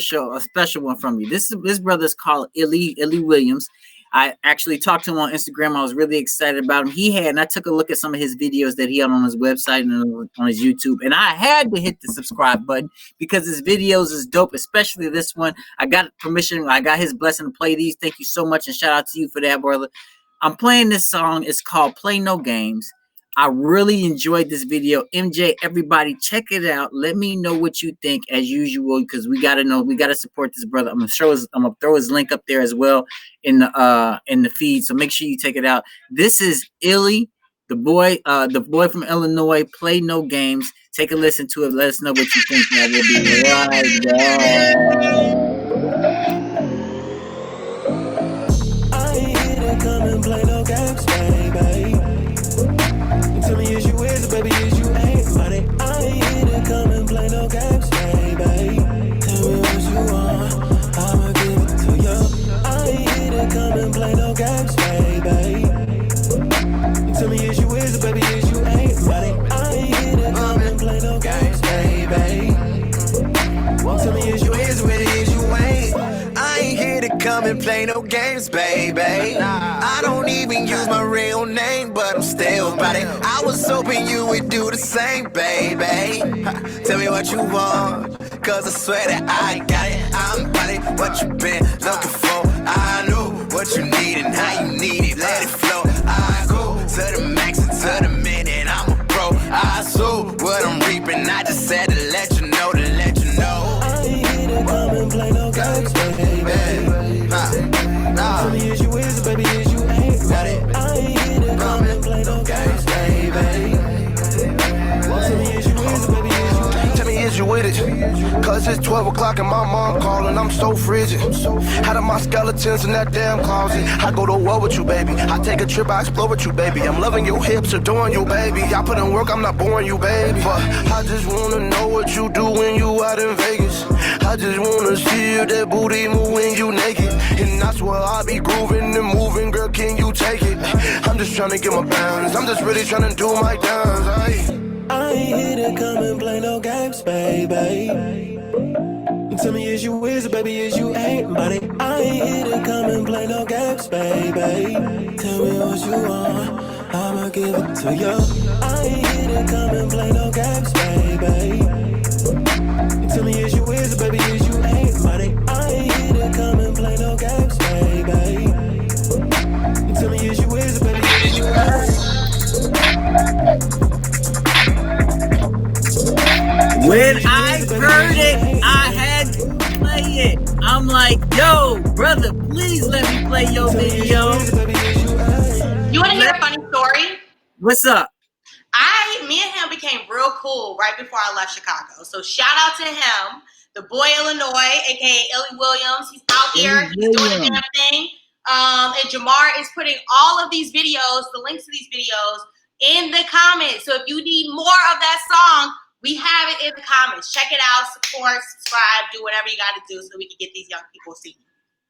[SPEAKER 1] one from you. This brother's called Illy Williams. I actually talked to him on Instagram. I was really excited about him. And I took a look at some of his videos that he had on his website and on his YouTube. And I had to hit the subscribe button because his videos is dope, especially this one. I got permission. I got his blessing to play these. Thank you so much. And shout out to you for that, brother. I'm playing this song. It's called Play No Games. I really enjoyed this video. MJ, everybody, check it out. Let me know what you think as usual, because we gotta support this brother. I'm gonna throw his link up there as well in the feed. So make sure you check it out. This is Illy, the boy from Illinois. Play No Games. Take a listen to it. Let us know what you think. That will be right
[SPEAKER 7] there. I ain't here to come and play no games, baby. Tell me is you is, baby, is you ain't money. I ain't here to come and play no games, baby. Tell me what you want, I'ma give it to you. I ain't here to come and play no games, baby. Tell me is you is, baby, is you ain't money. I ain't here to come and play no games, baby. Tell me is you is, baby, is you ain't. I ain't here to come and play no games, baby. I don't even use my real name, but I'm still about it. I was hoping you would do the same, baby. Tell me what you want, cause I swear that I got it. I'm about it, what you been looking for. I know what you need and how you need it. Let it flow. I go to the max and to the minute. I'm a pro. I sow what I'm reaping. I just said to let you know, I ain't here to come and play no games, baby. Tell me is you is, baby, is you ain't got it. I ain't here to come and play no games, baby. Tell me is you is, baby, is you ain't. Tell me is you with it? Cause it's 12 o'clock and my mom calling, I'm so frigid. Out of my skeletons in that damn closet. I go to war with you, baby. I take a trip, I explore with you, baby. I'm loving your hips, adoring you, baby. I put in work, I'm not boring you, baby. But I just wanna know what you do when you out in Vegas. I just wanna see if that booty move when you naked. And that's where I be grooving and moving, girl, can you take it? I'm just trying to get my balance. I'm just really trying to do my dance. I ain't here to come and play no games, baby. Tell me is you is, baby, is you ain't, buddy. I ain't here to come and play no games, baby. Tell me what you want, I'ma give it to you. I ain't here to come and play no games, baby. Tell me is you is, baby, is you ain't, buddy. I ain't here to come and play no games, baby. Tell me is you is, baby, is you ain't.
[SPEAKER 1] When I heard it, I had to play it. I'm like, yo, brother, please let me play your video.
[SPEAKER 2] You want to hear a funny story?
[SPEAKER 1] What's up?
[SPEAKER 2] Me and him became real cool right before I left Chicago. So shout out to him, the boy Illinois, aka Illy Williams. He's out here, he's doing the damn thing. And Jamar is putting all of these videos, the links to these videos, in the comments. So if you need more of that song, we have it in the comments. Check it out, support, subscribe, do whatever you got to do so we can get these young people seen.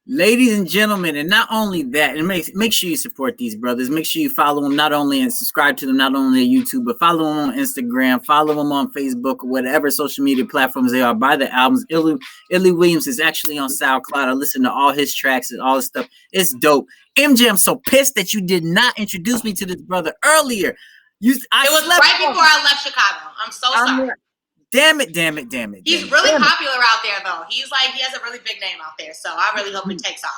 [SPEAKER 1] Ladies and gentlemen, and not only that, and make sure you support these brothers. Make sure you follow them not only and subscribe to them not only on YouTube, but follow them on Instagram, follow them on Facebook or whatever social media platforms they are. Buy the albums. Illy Williams is actually on SoundCloud. I listen to all his tracks and all his stuff. It's dope. MJ, I'm so pissed that you did not introduce me to this brother earlier.
[SPEAKER 2] It was right before I left Chicago. I'm so sorry.
[SPEAKER 1] Damn it.
[SPEAKER 2] He's really popular out there, though. He has a really big name out there, so I really hope it takes off.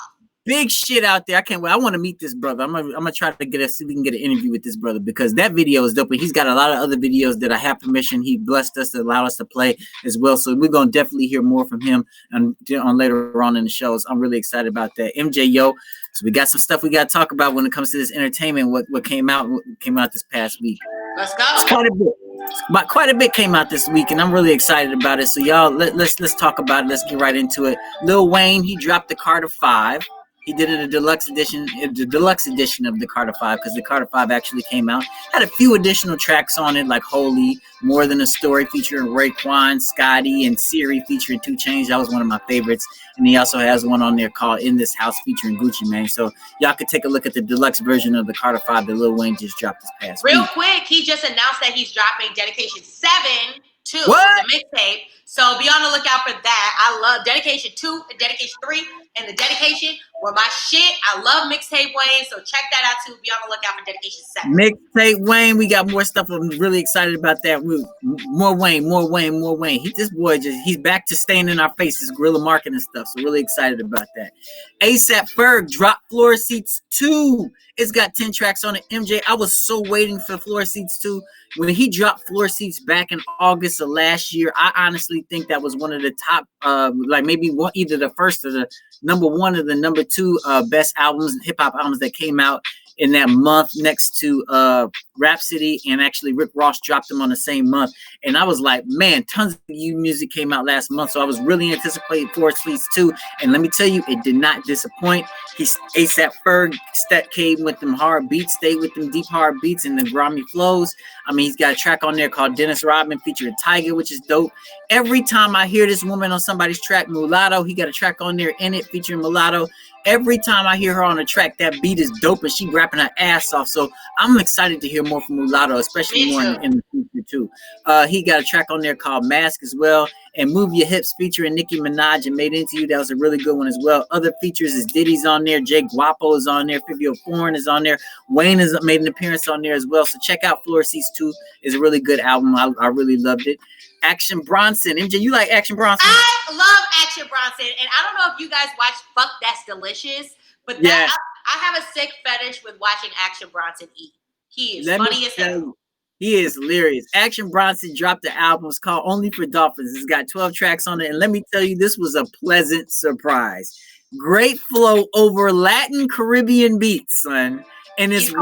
[SPEAKER 1] Big shit out there. I can't wait. I want to meet this brother. I'm gonna try to see if we can get an interview with this brother because that video is dope. And he's got a lot of other videos that I have permission. He blessed us to allow us to play as well. So we're gonna definitely hear more from him on later on in the shows. I'm really excited about that. MJ, yo. So we got some stuff we got to talk about when it comes to this entertainment. What came out this past week.
[SPEAKER 2] Let's go.
[SPEAKER 1] It's quite a bit. But quite a bit came out this week, and I'm really excited about it. So y'all, let's talk about it. Let's get right into it. Lil Wayne, he dropped the Carter 5. He did it a deluxe edition of the Carter 5 because the Carter 5 actually came out. Had a few additional tracks on it, like Holy, More Than a Story featuring Raekwon, Scotty, and Siri featuring 2 Chainz. That was one of my favorites. And he also has one on there called In This House featuring Gucci Mane. So y'all could take a look at the deluxe version of the Carter 5 that Lil Wayne just dropped this past week.
[SPEAKER 2] Real quick, he just announced that he's dropping Dedication 7 to the mixtape. So be on the lookout for that. I love Dedication 2 and Dedication 3 and the Dedication were my shit. I love Mixtape Wayne, so check that out too. Be on the lookout for Dedication 7.
[SPEAKER 1] Mixtape Wayne, we got more stuff. I'm really excited about that. More Wayne. This boy he's back to staying in our faces, guerrilla marketing stuff. So really excited about that. ASAP Ferg dropped Floor Seats 2. It's got 10 tracks on it. MJ, I was so waiting for Floor Seats 2. When he dropped Floor Seats back in August of last year, I honestly think that was one of the top, either the first or the number one or the number 2 best albums, hip hop albums that came out in that month next to Rhapsody, and actually Rick Ross dropped them on the same month. And I was like, man, tons of new music came out last month, so I was really anticipating Floor Seats 2. And let me tell you, it did not disappoint. ASAP Ferg came with them hard beats, stayed with them deep hard beats and the grimy flows. I mean, he's got a track on there called Dennis Rodman featuring Tiger, which is dope. Every time I hear this woman on somebody's track, Mulatto, he got a track on there in it featuring Mulatto. Every time I hear her on a track, that beat is dope and she rapping her ass off. So I'm excited to hear more from Mulatto, especially more in the future too. He got a track on there called Mask as well. And Move Your Hips featuring Nicki Minaj and Made Into You. That was a really good one as well. Other features is Diddy's on there. Jay Guapo is on there. Fivio Foreign is on there. Wayne has made an appearance on there as well. So check out Floor Seats 2. It's a really good album. I really loved it. Action Bronson. MJ, you like Action Bronson?
[SPEAKER 2] I love Action Bronson. And I don't know if you guys watch Fuck That's Delicious, but I have a sick fetish with watching Action Bronson eat. He is funny as hell.
[SPEAKER 1] He is hilarious. Action Bronson dropped the album. It's called Only for Dolphins. It's got 12 tracks on it. And let me tell you, this was a pleasant surprise. Great flow over Latin Caribbean beats, son. And it's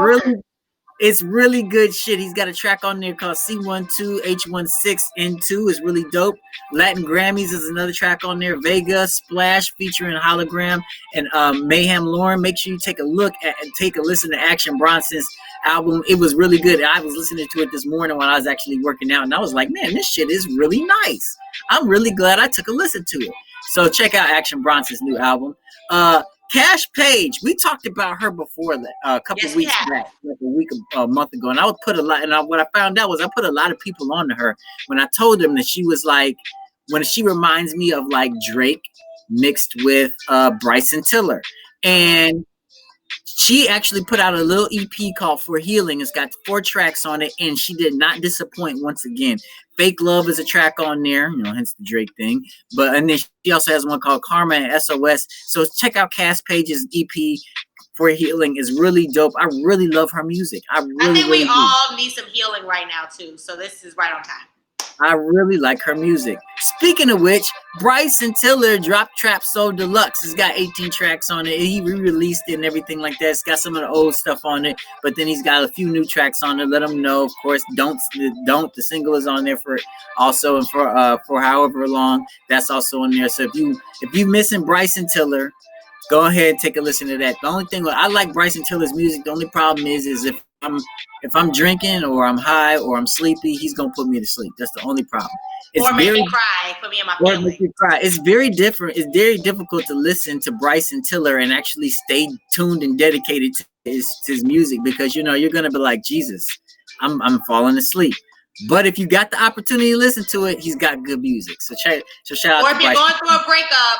[SPEAKER 1] really good shit. He's got a track on there called C12, H16, N2. It's really dope. Latin Grammys is another track on there. Vega, Splash featuring Hologram, and Mayhem Lauren. Make sure you take a listen to Action Bronson's album. It was really good. I was listening to it this morning when I was actually working out, and I was like, man, this shit is really nice. I'm really glad I took a listen to it. So check out Action Bronson's new album. Cash Page, we talked about her before a couple weeks back, like a month ago, and I would put a lot. And what I found out was I put a lot of people on to her when I told them that she was like, when she reminds me of like Drake mixed with Bryson Tiller, and she actually put out a little EP called For Healing. It's got 4 tracks on it, and she did not disappoint once again. Fake Love is a track on there, hence the Drake thing. And then she also has one called Karma and SOS. So check out Cass Page's EP For Healing. Is really dope. I really love her music. I think
[SPEAKER 2] we all need some healing right now too. So this is right on time.
[SPEAKER 1] I really like her music. Speaking of which, Bryson Tiller dropped Trap Soul Deluxe. It's got 18 tracks on it. He re-released it and everything like that. It's got some of the old stuff on it, but then he's got a few new tracks on it. Let them know, of course. Don't. The single is on there for also, and for however long, that's also on there. So if you missing Bryson Tiller, go ahead and take a listen to that. The only thing I like Bryson Tiller's music. The only problem is if I'm drinking or I'm high or I'm sleepy, he's gonna put me to sleep. That's the only problem. It's
[SPEAKER 2] or make me cry, put me in my
[SPEAKER 1] or
[SPEAKER 2] feelings.
[SPEAKER 1] make you cry. It's very different. It's very difficult to listen to Bryson Tiller and actually stay tuned and dedicated to his music, because you know you're gonna be like, Jesus, I'm falling asleep. But if you got the opportunity to listen to it, he's got good music. So shout out.
[SPEAKER 2] Or if you're going through a breakup.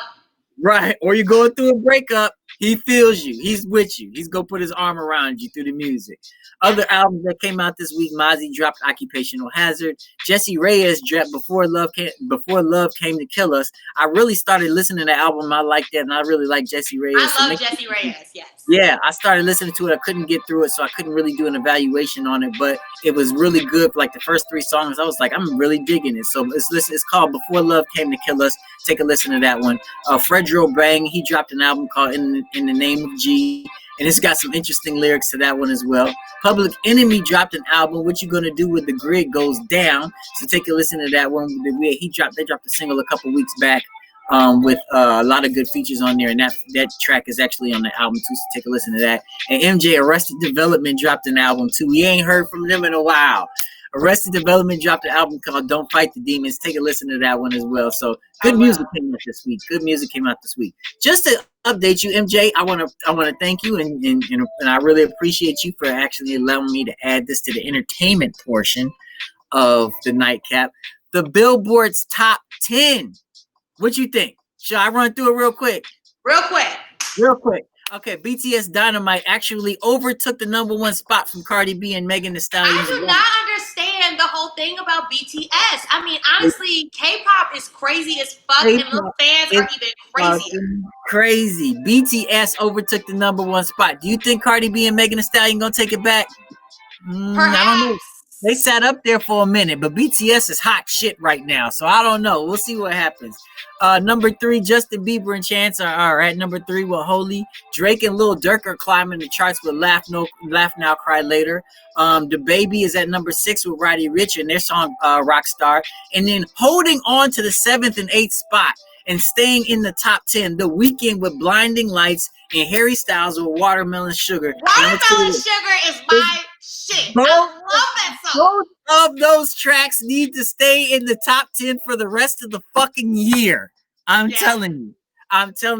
[SPEAKER 1] Right. Or you're going through a breakup, he feels you. He's with you. He's going to put his arm around you through the music. Other albums that came out this week, Mozzie dropped Occupational Hazard. Jesse Reyes dropped Before Love Came to Kill Us. I really started listening to the album. I like that, and I really like Jesse Reyes.
[SPEAKER 2] I love Jesse Reyes, yes.
[SPEAKER 1] Yeah, I started listening to it. I couldn't get through it, so I couldn't really do an evaluation on it, but it was really good for like the first 3 songs. I was like, I'm really digging it. So it's called Before Love Came to Kill Us. Take a listen to that one. Fredro Bang, he dropped an album called In the Name of G, and it's got some interesting lyrics to that one as well. Public Enemy dropped an album, What You Gonna Do When the Grid Goes Down. So take a listen to that one. They dropped a single a couple weeks back with a lot of good features on there, and that track is actually on the album too. So take a listen to that. And MJ Arrested Development dropped an album too. We ain't heard from them in a while. Arrested Development dropped an album called Don't Fight the Demons. Take a listen to that one as well. So good music came out this week. Good music came out this week. Just to update you, MJ, I want to thank you and I really appreciate you for actually allowing me to add this to the entertainment portion of the NiteKap. The Billboard's top 10. What you think? Shall I run through it real quick?
[SPEAKER 2] Real quick.
[SPEAKER 1] Okay, BTS Dynamite actually overtook the #1 spot from Cardi B and Megan Thee Stallion.
[SPEAKER 2] I do not understand the whole thing about BTS. I mean, honestly, K-pop is crazy as fuck, and little fans are even crazier.
[SPEAKER 1] Crazy. BTS overtook the #1 spot. Do you think Cardi B and Megan Thee Stallion gonna take it back? I don't know. They sat up there for a minute, but BTS is hot shit right now, so I don't know. We'll see what happens. Number 3, Justin Bieber and Chance are at number 3 with Holy. Drake and Lil Durk are climbing the charts with Laugh Now, Cry Later. The Baby is at number 6 with Roddy Ricch and their song Rockstar. And then holding on to the 7th and 8th spot and staying in the top 10, The Weeknd with Blinding Lights and Harry Styles with Watermelon Sugar.
[SPEAKER 2] Watermelon Sugar is my shit. I love that song.
[SPEAKER 1] Both of those tracks need to stay in the top 10 for the rest of the fucking year. I'm telling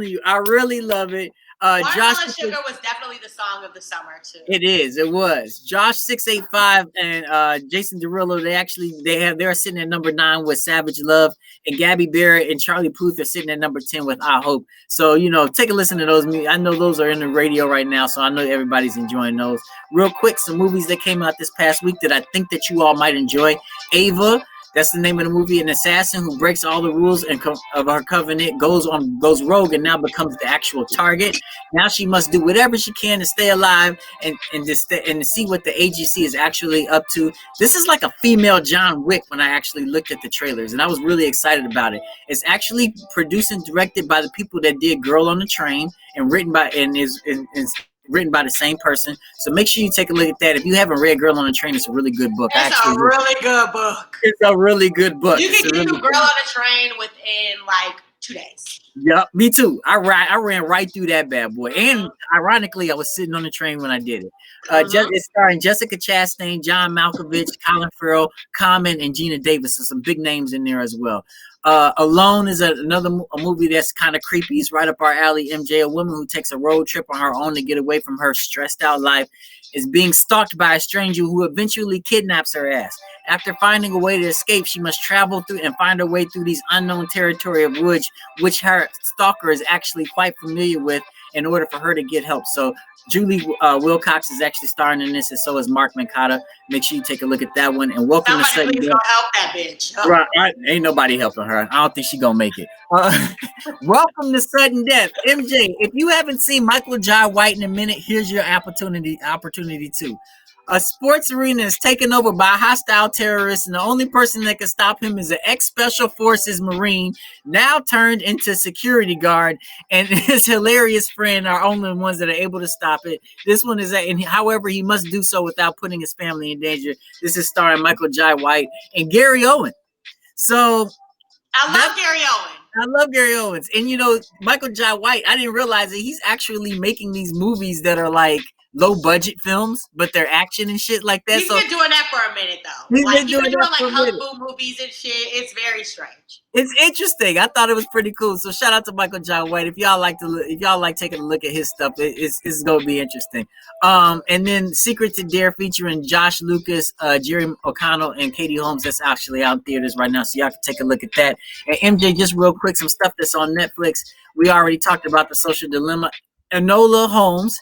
[SPEAKER 1] you, I really love it.
[SPEAKER 2] Watermelon Sugar was definitely the song of the summer too.
[SPEAKER 1] It was. Josh 685 and Jason Derulo, they're sitting at number 9 with Savage Love, and Gabby Barrett and Charlie Puth are sitting at number 10 with I Hope. So, take a listen to those. I know those are in the radio right now, so I know everybody's enjoying those. Real quick, some movies that came out this past week that I think that you all might enjoy. Ava, that's the name of the movie. An assassin who breaks all the rules of her covenant goes rogue and now becomes the actual target. Now she must do whatever she can to stay alive and to see what the agency is actually up to. This is like a female John Wick when I actually looked at the trailers, and I was really excited about it. It's actually produced and directed by the people that did Girl on the Train, and written by the same person. So make sure you take a look at that. If you haven't read Girl on the Train, it's a really good book.
[SPEAKER 2] It's a really good book.
[SPEAKER 1] It's a really good book.
[SPEAKER 2] You can get Girl on the Train within like 2 days.
[SPEAKER 1] Yep, me too. I ran right through that bad boy. And ironically, I was sitting on the train when I did it. It's starring Jessica Chastain, John Malkovich, Colin Farrell, Common, and Gina Davis. So some big names in there as well. Alone is another movie that's kind of creepy. It's right up our alley. MJ, a woman who takes a road trip on her own to get away from her stressed out life, is being stalked by a stranger who eventually kidnaps her ass. After finding a way to escape, she must travel through and find her way through these unknown territory of woods, which her stalker is actually quite familiar with, in order for her to get help. So Julie Wilcox is actually starring in this, and so is Mark Mancata. Make sure you take a look at that one. And welcome to Sudden Death.
[SPEAKER 2] Help that bitch. Oh.
[SPEAKER 1] Right, ain't nobody helping her. I don't think she's gonna make it. Welcome to Sudden Death. MJ, if you haven't seen Michael Jai White in a minute, here's your opportunity too. A sports arena is taken over by hostile terrorists, and the only person that can stop him is an ex-Special Forces Marine, now turned into security guard, and his hilarious friend are only the ones that are able to stop it. This one is, however, he must do so without putting his family in danger. This is starring Michael Jai White and Gary Owen. So
[SPEAKER 2] I love Gary Owen.
[SPEAKER 1] I love Gary Owens. And Michael Jai White, I didn't realize that he's actually making these movies that are like low budget films, but they're action and shit like that.
[SPEAKER 2] He's been doing that for a minute though.
[SPEAKER 1] He's
[SPEAKER 2] Like
[SPEAKER 1] been
[SPEAKER 2] he's been doing
[SPEAKER 1] that
[SPEAKER 2] like
[SPEAKER 1] for a
[SPEAKER 2] kung
[SPEAKER 1] minute.
[SPEAKER 2] fu movies and shit. It's very strange.
[SPEAKER 1] It's interesting. I thought it was pretty cool. So shout out to Michael John White. If y'all like taking a look at his stuff, it's gonna be interesting. And then Secret to Dare featuring Josh Lucas, Jerry O'Connell, and Katie Holmes. That's actually out in theaters right now, so y'all can take a look at that. And MJ, just real quick, some stuff that's on Netflix. We already talked about The Social Dilemma. Enola Holmes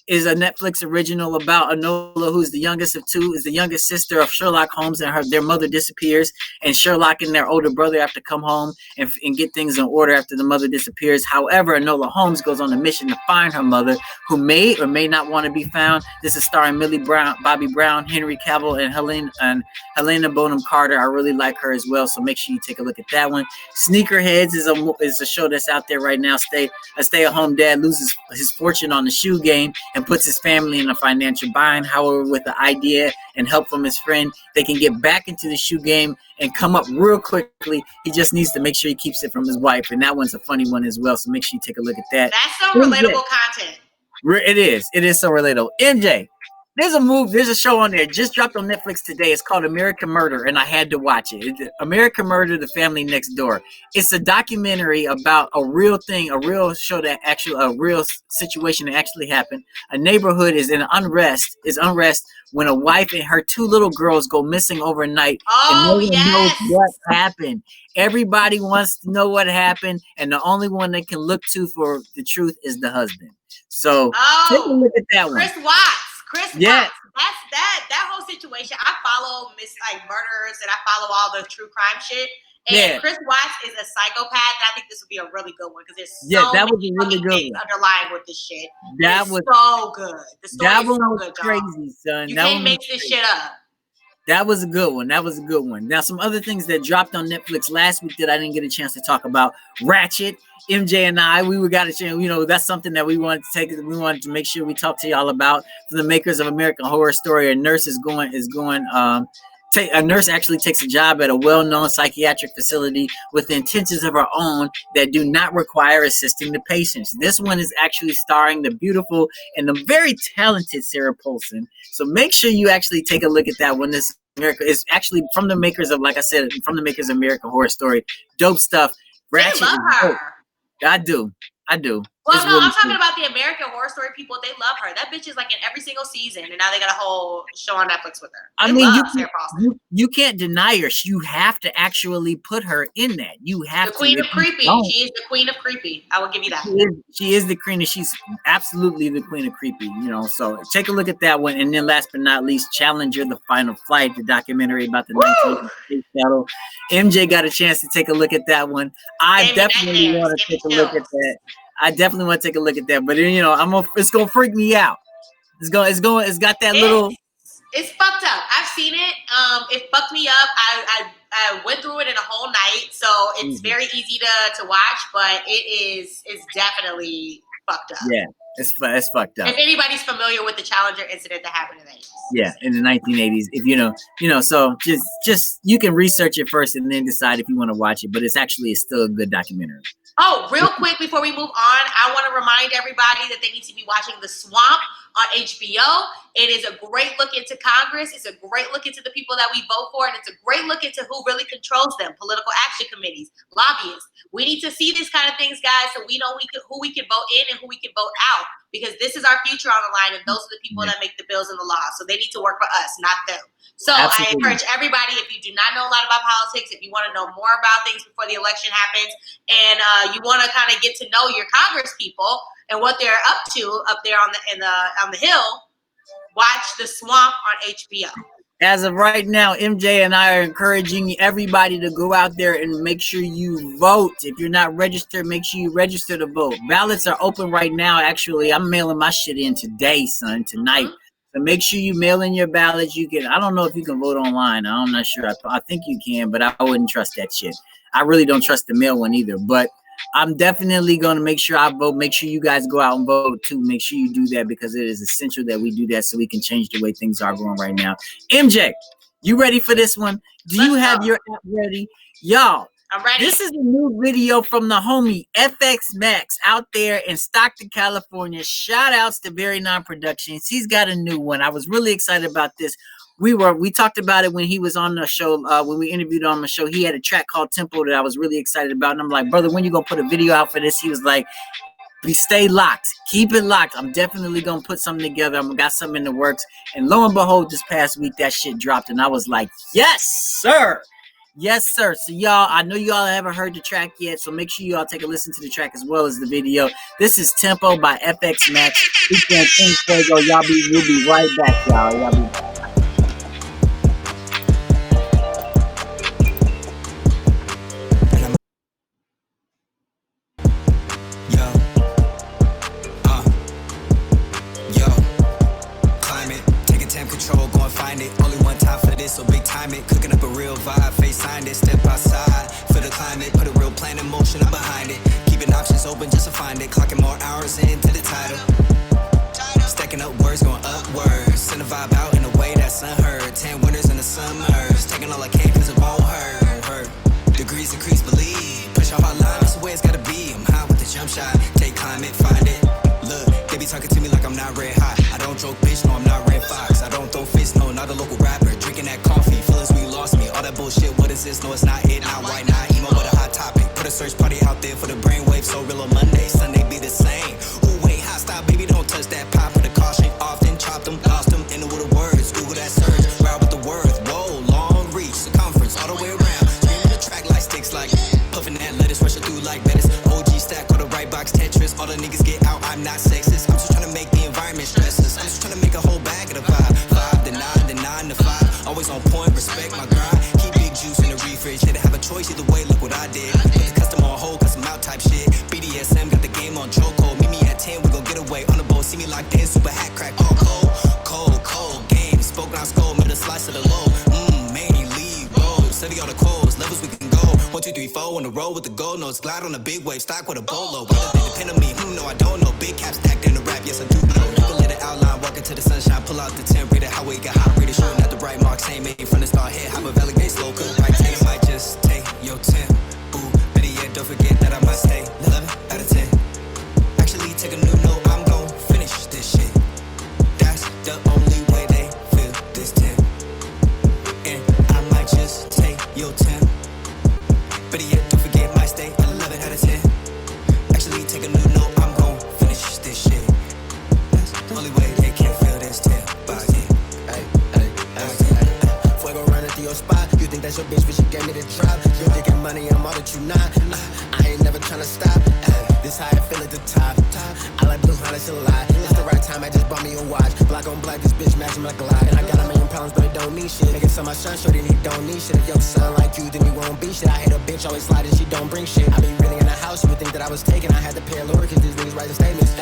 [SPEAKER 1] is a Netflix original about Enola, who's the youngest of two, is the youngest sister of Sherlock Holmes, and their mother disappears, and Sherlock and their older brother have to come home and get things in order after the mother disappears. However, Enola Holmes goes on a mission to find her mother, who may or may not want to be found. This is starring Millie Brown, Bobby Brown, Henry Cavill, and Helena Bonham Carter. I really like her as well, so make sure you take a look at that one. Sneakerheads is a show that's out there right now. A stay-at-home dad loses his fortune on the shoe game and puts his family in a financial bind. However, with the idea and help from his friend, they can get back into the shoe game and come up real quickly. He just needs to make sure he keeps it from his wife, and that one's a funny one as well, so make sure you take a look at that.
[SPEAKER 2] That's some relatable content.
[SPEAKER 1] It is so relatable. MJ, there's a show on there, just dropped on Netflix today. It's called American Murder, and I had to watch it. It's American Murder, The Family Next Door. It's a documentary about a real thing, a real show that actually, a real situation that actually happened. A neighborhood is in unrest when a wife and her two little girls go missing overnight, and no one knows what happened. Everybody wants to know what happened, and the only one they can look to for the truth is the husband. So take a look at that one.
[SPEAKER 2] Chris Watts. That whole situation. I follow murderers, and I follow all the true crime shit. And Chris Watts is a psychopath, and I think this would be a really good one because there's so
[SPEAKER 1] that was
[SPEAKER 2] many
[SPEAKER 1] a really good
[SPEAKER 2] things
[SPEAKER 1] one
[SPEAKER 2] underlying with this shit.
[SPEAKER 1] That was
[SPEAKER 2] so good. The story
[SPEAKER 1] that
[SPEAKER 2] is
[SPEAKER 1] one
[SPEAKER 2] so
[SPEAKER 1] was
[SPEAKER 2] good,
[SPEAKER 1] crazy, son.
[SPEAKER 2] You
[SPEAKER 1] that
[SPEAKER 2] can't make this shit up.
[SPEAKER 1] That was a good one. Now, some other things that dropped on Netflix last week that I didn't get a chance to talk about. Ratchet. MJ and I, got a chance. That's something that we wanted to take. We wanted to make sure we talk to y'all about. For the makers of American Horror Story, a nurse a nurse actually takes a job at a well-known psychiatric facility with intentions of her own that do not require assisting the patients. This one is actually starring the beautiful and the very talented Sarah Paulson. So make sure you actually take a look at that one. This is actually from the makers of, like I said, from the makers of American Horror Story. Dope stuff. Ratchet.
[SPEAKER 2] They love her.
[SPEAKER 1] I do.
[SPEAKER 2] Well, no, I'm talking about the American Horror Story people. They love her. That bitch is like in every single season, and now they got a whole show on Netflix with her.
[SPEAKER 1] You can't deny her. You have to actually put her in that. You have
[SPEAKER 2] the queen of creepy. She is the queen of creepy. I will give you that.
[SPEAKER 1] She is the queen, and she's absolutely the queen of creepy. So take a look at that one. And then last but not least, Challenger: The Final Flight, the documentary about the 1980s battle. MJ got a chance to take a look at that one. I definitely want to take a look at that. But it's gonna freak me out. It's got that little.
[SPEAKER 2] It's fucked up. I've seen it. It fucked me up. I went through it in a whole night, so it's very easy to watch. But it's definitely fucked up.
[SPEAKER 1] Yeah, it's fucked up.
[SPEAKER 2] If anybody's familiar with the Challenger incident that happened in the 80s.
[SPEAKER 1] Yeah, in the 1980s. If so just you can research it first and then decide if you want to watch it. But it's still a good documentary.
[SPEAKER 2] Oh, real quick before we move on, I want to remind everybody that they need to be watching The Swamp on HBO. It is a great look into Congress. It's a great look into the people that we vote for, and it's a great look into who really controls them, political action committees, lobbyists. We need to see these kind of things, guys, so we know who we can vote in and who we can vote out, because this is our future on the line, and those are the people that make the bills and the laws. So they need to work for us, not them. So I encourage everybody, if you do not know a lot about politics, if you want to know more about things before the election happens, and you want to kind of get to know your Congress people and what they're up to up there on the Hill, watch The Swamp on HBO.
[SPEAKER 1] As of right now, MJ and I are encouraging everybody to go out there and make sure you vote. If you're not registered, make sure you register to vote. Ballots are open right now. Actually, I'm mailing my shit in today, son, tonight. Mm-hmm. So make sure you mail in your ballots. I don't know if you can vote online. I'm not sure. I think you can, but I wouldn't trust that shit. I really don't trust the mail one either, but I'm definitely going to make sure I vote. Make sure you guys go out and vote too. Make sure you do that, because it is essential that we do that so we can change the way things are going right now. MJ, you ready for this one? Do you have your app ready? Y'all,
[SPEAKER 2] I'm ready.
[SPEAKER 1] This is a new video from the homie FX Max out there in Stockton, California. Shout outs to Very Non Productions. He's got a new one. I was really excited about this. We talked about it when he was on the show, when we interviewed him on the show. He had a track called Tempo that I was really excited about. And I'm like, brother, when you gonna put a video out for this? He was like, stay locked. Keep it locked. I'm definitely gonna put something together. I got something in the works. And lo and behold, this past week that shit dropped, and I was like, yes, sir. Yes, sir. So y'all, I know y'all haven't heard the track yet, so make sure y'all take a listen to the track as well as the video. This is Tempo by FX Max. Y'all we'll be right back, y'all. Y'all be
[SPEAKER 8] control, go and find it. Only one time for this, so big time it. Cooking up a real vibe, face signed it. Step outside for the climate. Put a real plan in motion, I'm behind it. Keeping options open just to find it. Clocking more hours into the title. Stacking up words, going upwards. Send a vibe out in a way that's unheard. 10 winters in the summers. Taking all I can cause it won't hurt. Degrees increase, believe. Push a hard line, that's the way it's gotta be. I'm high with the jump shot. Take climate, find it. Look, they be talking to me like I'm not red hot. I don't joke, bitch, no, I'm not Red Fox. I don't throw fists, no, not a local rapper. Drinking that coffee, feelings we lost me. All that bullshit, what is this? No, it's not it, not right, not emo with a hot topic. Put a search party out there for the brainwave, so real on Monday, Sunday be the same. Ooh, wait, hot style, baby, don't touch that pop with a caution. Often chopped them, lost them, into with the words. Google that search, ride with the words. Whoa, long reach, circumference, all the way around. Screaming the track like sticks, like puffing that lettuce, rushing through like lettuce. OG stack, all the right box Tetris. All the niggas get out, I'm not sexist. I'm just trying to make the environment stressless. I'm just trying to make a whole bag of the vibe. 5 to 9 to 9 to 5. Always on point, respect my grind. Keep big juice in the refridge. Had to have a choice either way, look what I did. Put the custom on hold, custom out type shit. BDSM got the game on chokehold. Meet me at 10, we gon' get away on the boat. See me locked in, super hat crack, all cold. Cold game. Spoke on skull, made a slice of the low. Manny lead roll. Study all the codes, levels we can go. 1, 2, 3, 4 on the road with the gold notes. Glide on a big wave, stock with a bolo. Whether they depend on me, no, I don't know. Big cap stacked in the rap, yes, I do know. You can let it outline, walk into the sunshine, pull out the temp, read it, highway, get hot, read it, shooting at the bright mark, same made from the start, head, hop a valley, gate, slow, cook, right, take it, might just take your temp. Ooh, better yet, don't forget that I might stay 11 out of 10. Actually, take a new note, I'm gon' finish this shit. That's the only way they feel this temp. And I might just take your temp. Better yet, don't forget, might stay 11 out of 10. Actually, take a new note, I'm gon' finish this shit. That's the only way they can feel this temp. Fuego running through your spot. You think that's your bitch, but she gave me the drop. You thinking money, I'm all that you not. I ain't never tryna stop. This how I feel at the top. I like blue, how that's a lie. It's the right time, I just bought me a watch. Black on black, this bitch matching like a lie. And I got a million problems, but it don't mean shit. Niggas on my son, shorty, he don't need shit. If your son like you, then you won't be shit. I hate a bitch, always sliding, she don't bring shit. I be really in the house, you would think that I was taken. I had to pay a lure, cause these niggas writing statements.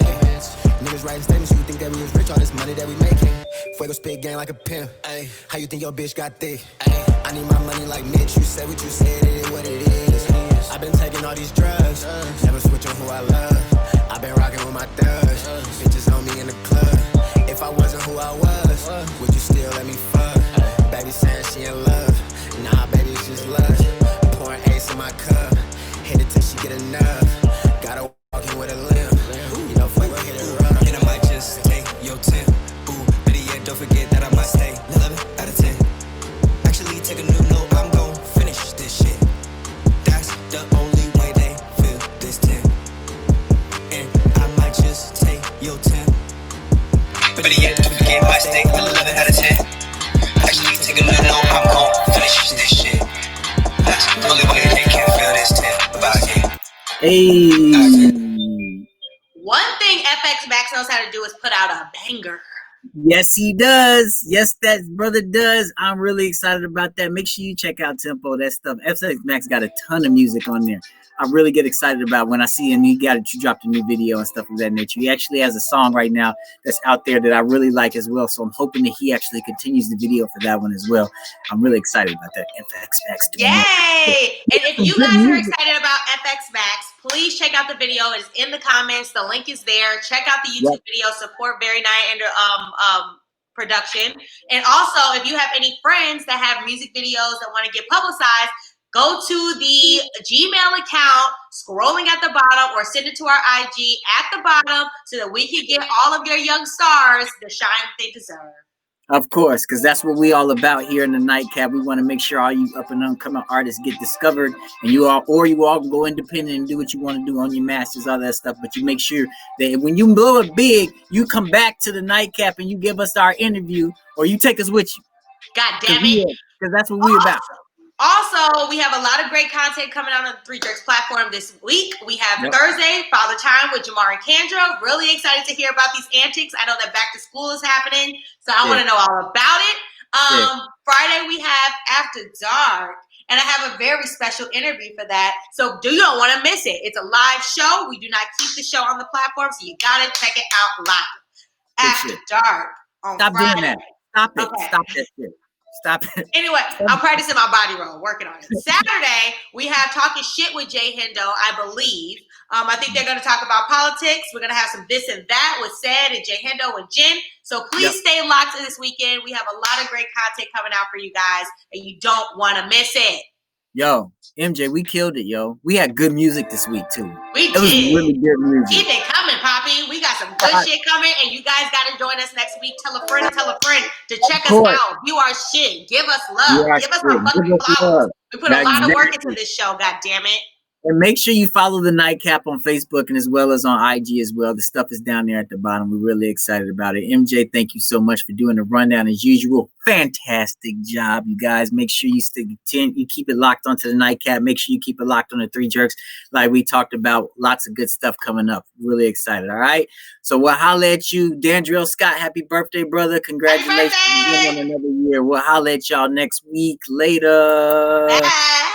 [SPEAKER 8] Niggas writing statements, you would think that we was rich, all this money that we making. Fuego spit gang like a pimp. Ay, how you think your bitch got thick? Ay, I need my money like Mitch. You said what you said, it is what it is. I've been taking all these drugs, never switching who I love. I've been rocking with my thugs, bitches on me in the club. If I wasn't who I was, would you still let me fuck? Baby saying she in love, nah baby it's just love. Pouring ace in my cup, hit it till she get enough. Gotta walk in with a limp, you know Fuego hit it rough. And I might just take your temp. Ooh, better yet, don't forget that I might stay 11 out of 10. Actually, take a new note, I'm gon' finish this shit. That's the only way they feel this temp. And I might just take your temp. Better yet, don't forget, might stay 11 out of 10. Actually, take a new note, I'm gon' finish this shit. That's the only way they can feel this temp about it.
[SPEAKER 1] Hey.
[SPEAKER 2] One thing FX Max knows how to do is put out a banger.
[SPEAKER 1] Yes, he does. Yes, that brother does. I'm really excited about that. Make sure you check out Tempo, that stuff. FX Max got a ton of music on there. I really get excited about when I see him. You dropped a new video and stuff of that nature. He actually has a song right now that's out there that I really like as well. So I'm hoping that he actually continues the video for that one as well. I'm really excited about that. FX Max.
[SPEAKER 2] Yay! And if you guys are excited about FX Max, please check out the video. It's in the comments. The link is there. Check out the YouTube video. Support Very Non Production. And also, if you have any friends that have music videos that want to get publicized, go to the Gmail account, scrolling at the bottom, or send it to our IG at the bottom so that we can get all of your young stars the shine they deserve.
[SPEAKER 1] Of course, because that's what we all about here in the NiteKap. We want to make sure all you up and upcoming artists get discovered, and you all go independent and do what you want to do on your masters, all that stuff. But you make sure that when you blow it big, you come back to the NiteKap and you give us our interview, or you take us with you.
[SPEAKER 2] God damn it.
[SPEAKER 1] Because that's what we're about.
[SPEAKER 2] Also, we have a lot of great content coming out on the Three Jerks platform this week. We have Thursday, Father Time with Jxmmi and Kendra. Really excited to hear about these antics. I know that back to school is happening, so I want to know all about it. Friday, we have After Dark, and I have a very special interview for that, so you don't want to miss it. It's a live show. We do not keep the show on the platform, so you got to check it out live. After Dark on
[SPEAKER 1] Stop
[SPEAKER 2] Friday.
[SPEAKER 1] doing that. Stop it.
[SPEAKER 2] Okay.
[SPEAKER 1] Stop that shit. Stop it.
[SPEAKER 2] Anyway, I'm practicing my body roll, working on it. Saturday, we have Talking Shit with Jay Hendo, I believe. I think they're going to talk about politics. We're going to have some this and that with Ced and Jay Hendo and Jen. So please stay locked this weekend. We have a lot of great content coming out for you guys, and you don't want to miss it.
[SPEAKER 1] Yo, MJ, we killed it, yo. We had good music this week, too.
[SPEAKER 2] We
[SPEAKER 1] did. It was really good music.
[SPEAKER 2] Keep it coming, Poppy. We got some good shit coming, and you guys got to join us next week. Tell a friend to check us out. View our shit. Give us love. Give us our fucking flowers. We put a lot of work into this show, God damn it.
[SPEAKER 1] And make sure you follow the NiteKap on Facebook and as well as on IG as well. The stuff is down there at the bottom. We're really excited about it. MJ, thank you so much for doing the rundown as usual. Fantastic job, you guys. Make sure you you keep it locked onto the NiteKap. Make sure you keep it locked on the Three Jerks. Like we talked about, lots of good stuff coming up. Really excited. All right. So we'll holla at you. Dandrell Scott, happy birthday, brother. Congratulations on another year. We'll holla at y'all next week. Later.
[SPEAKER 2] Bye.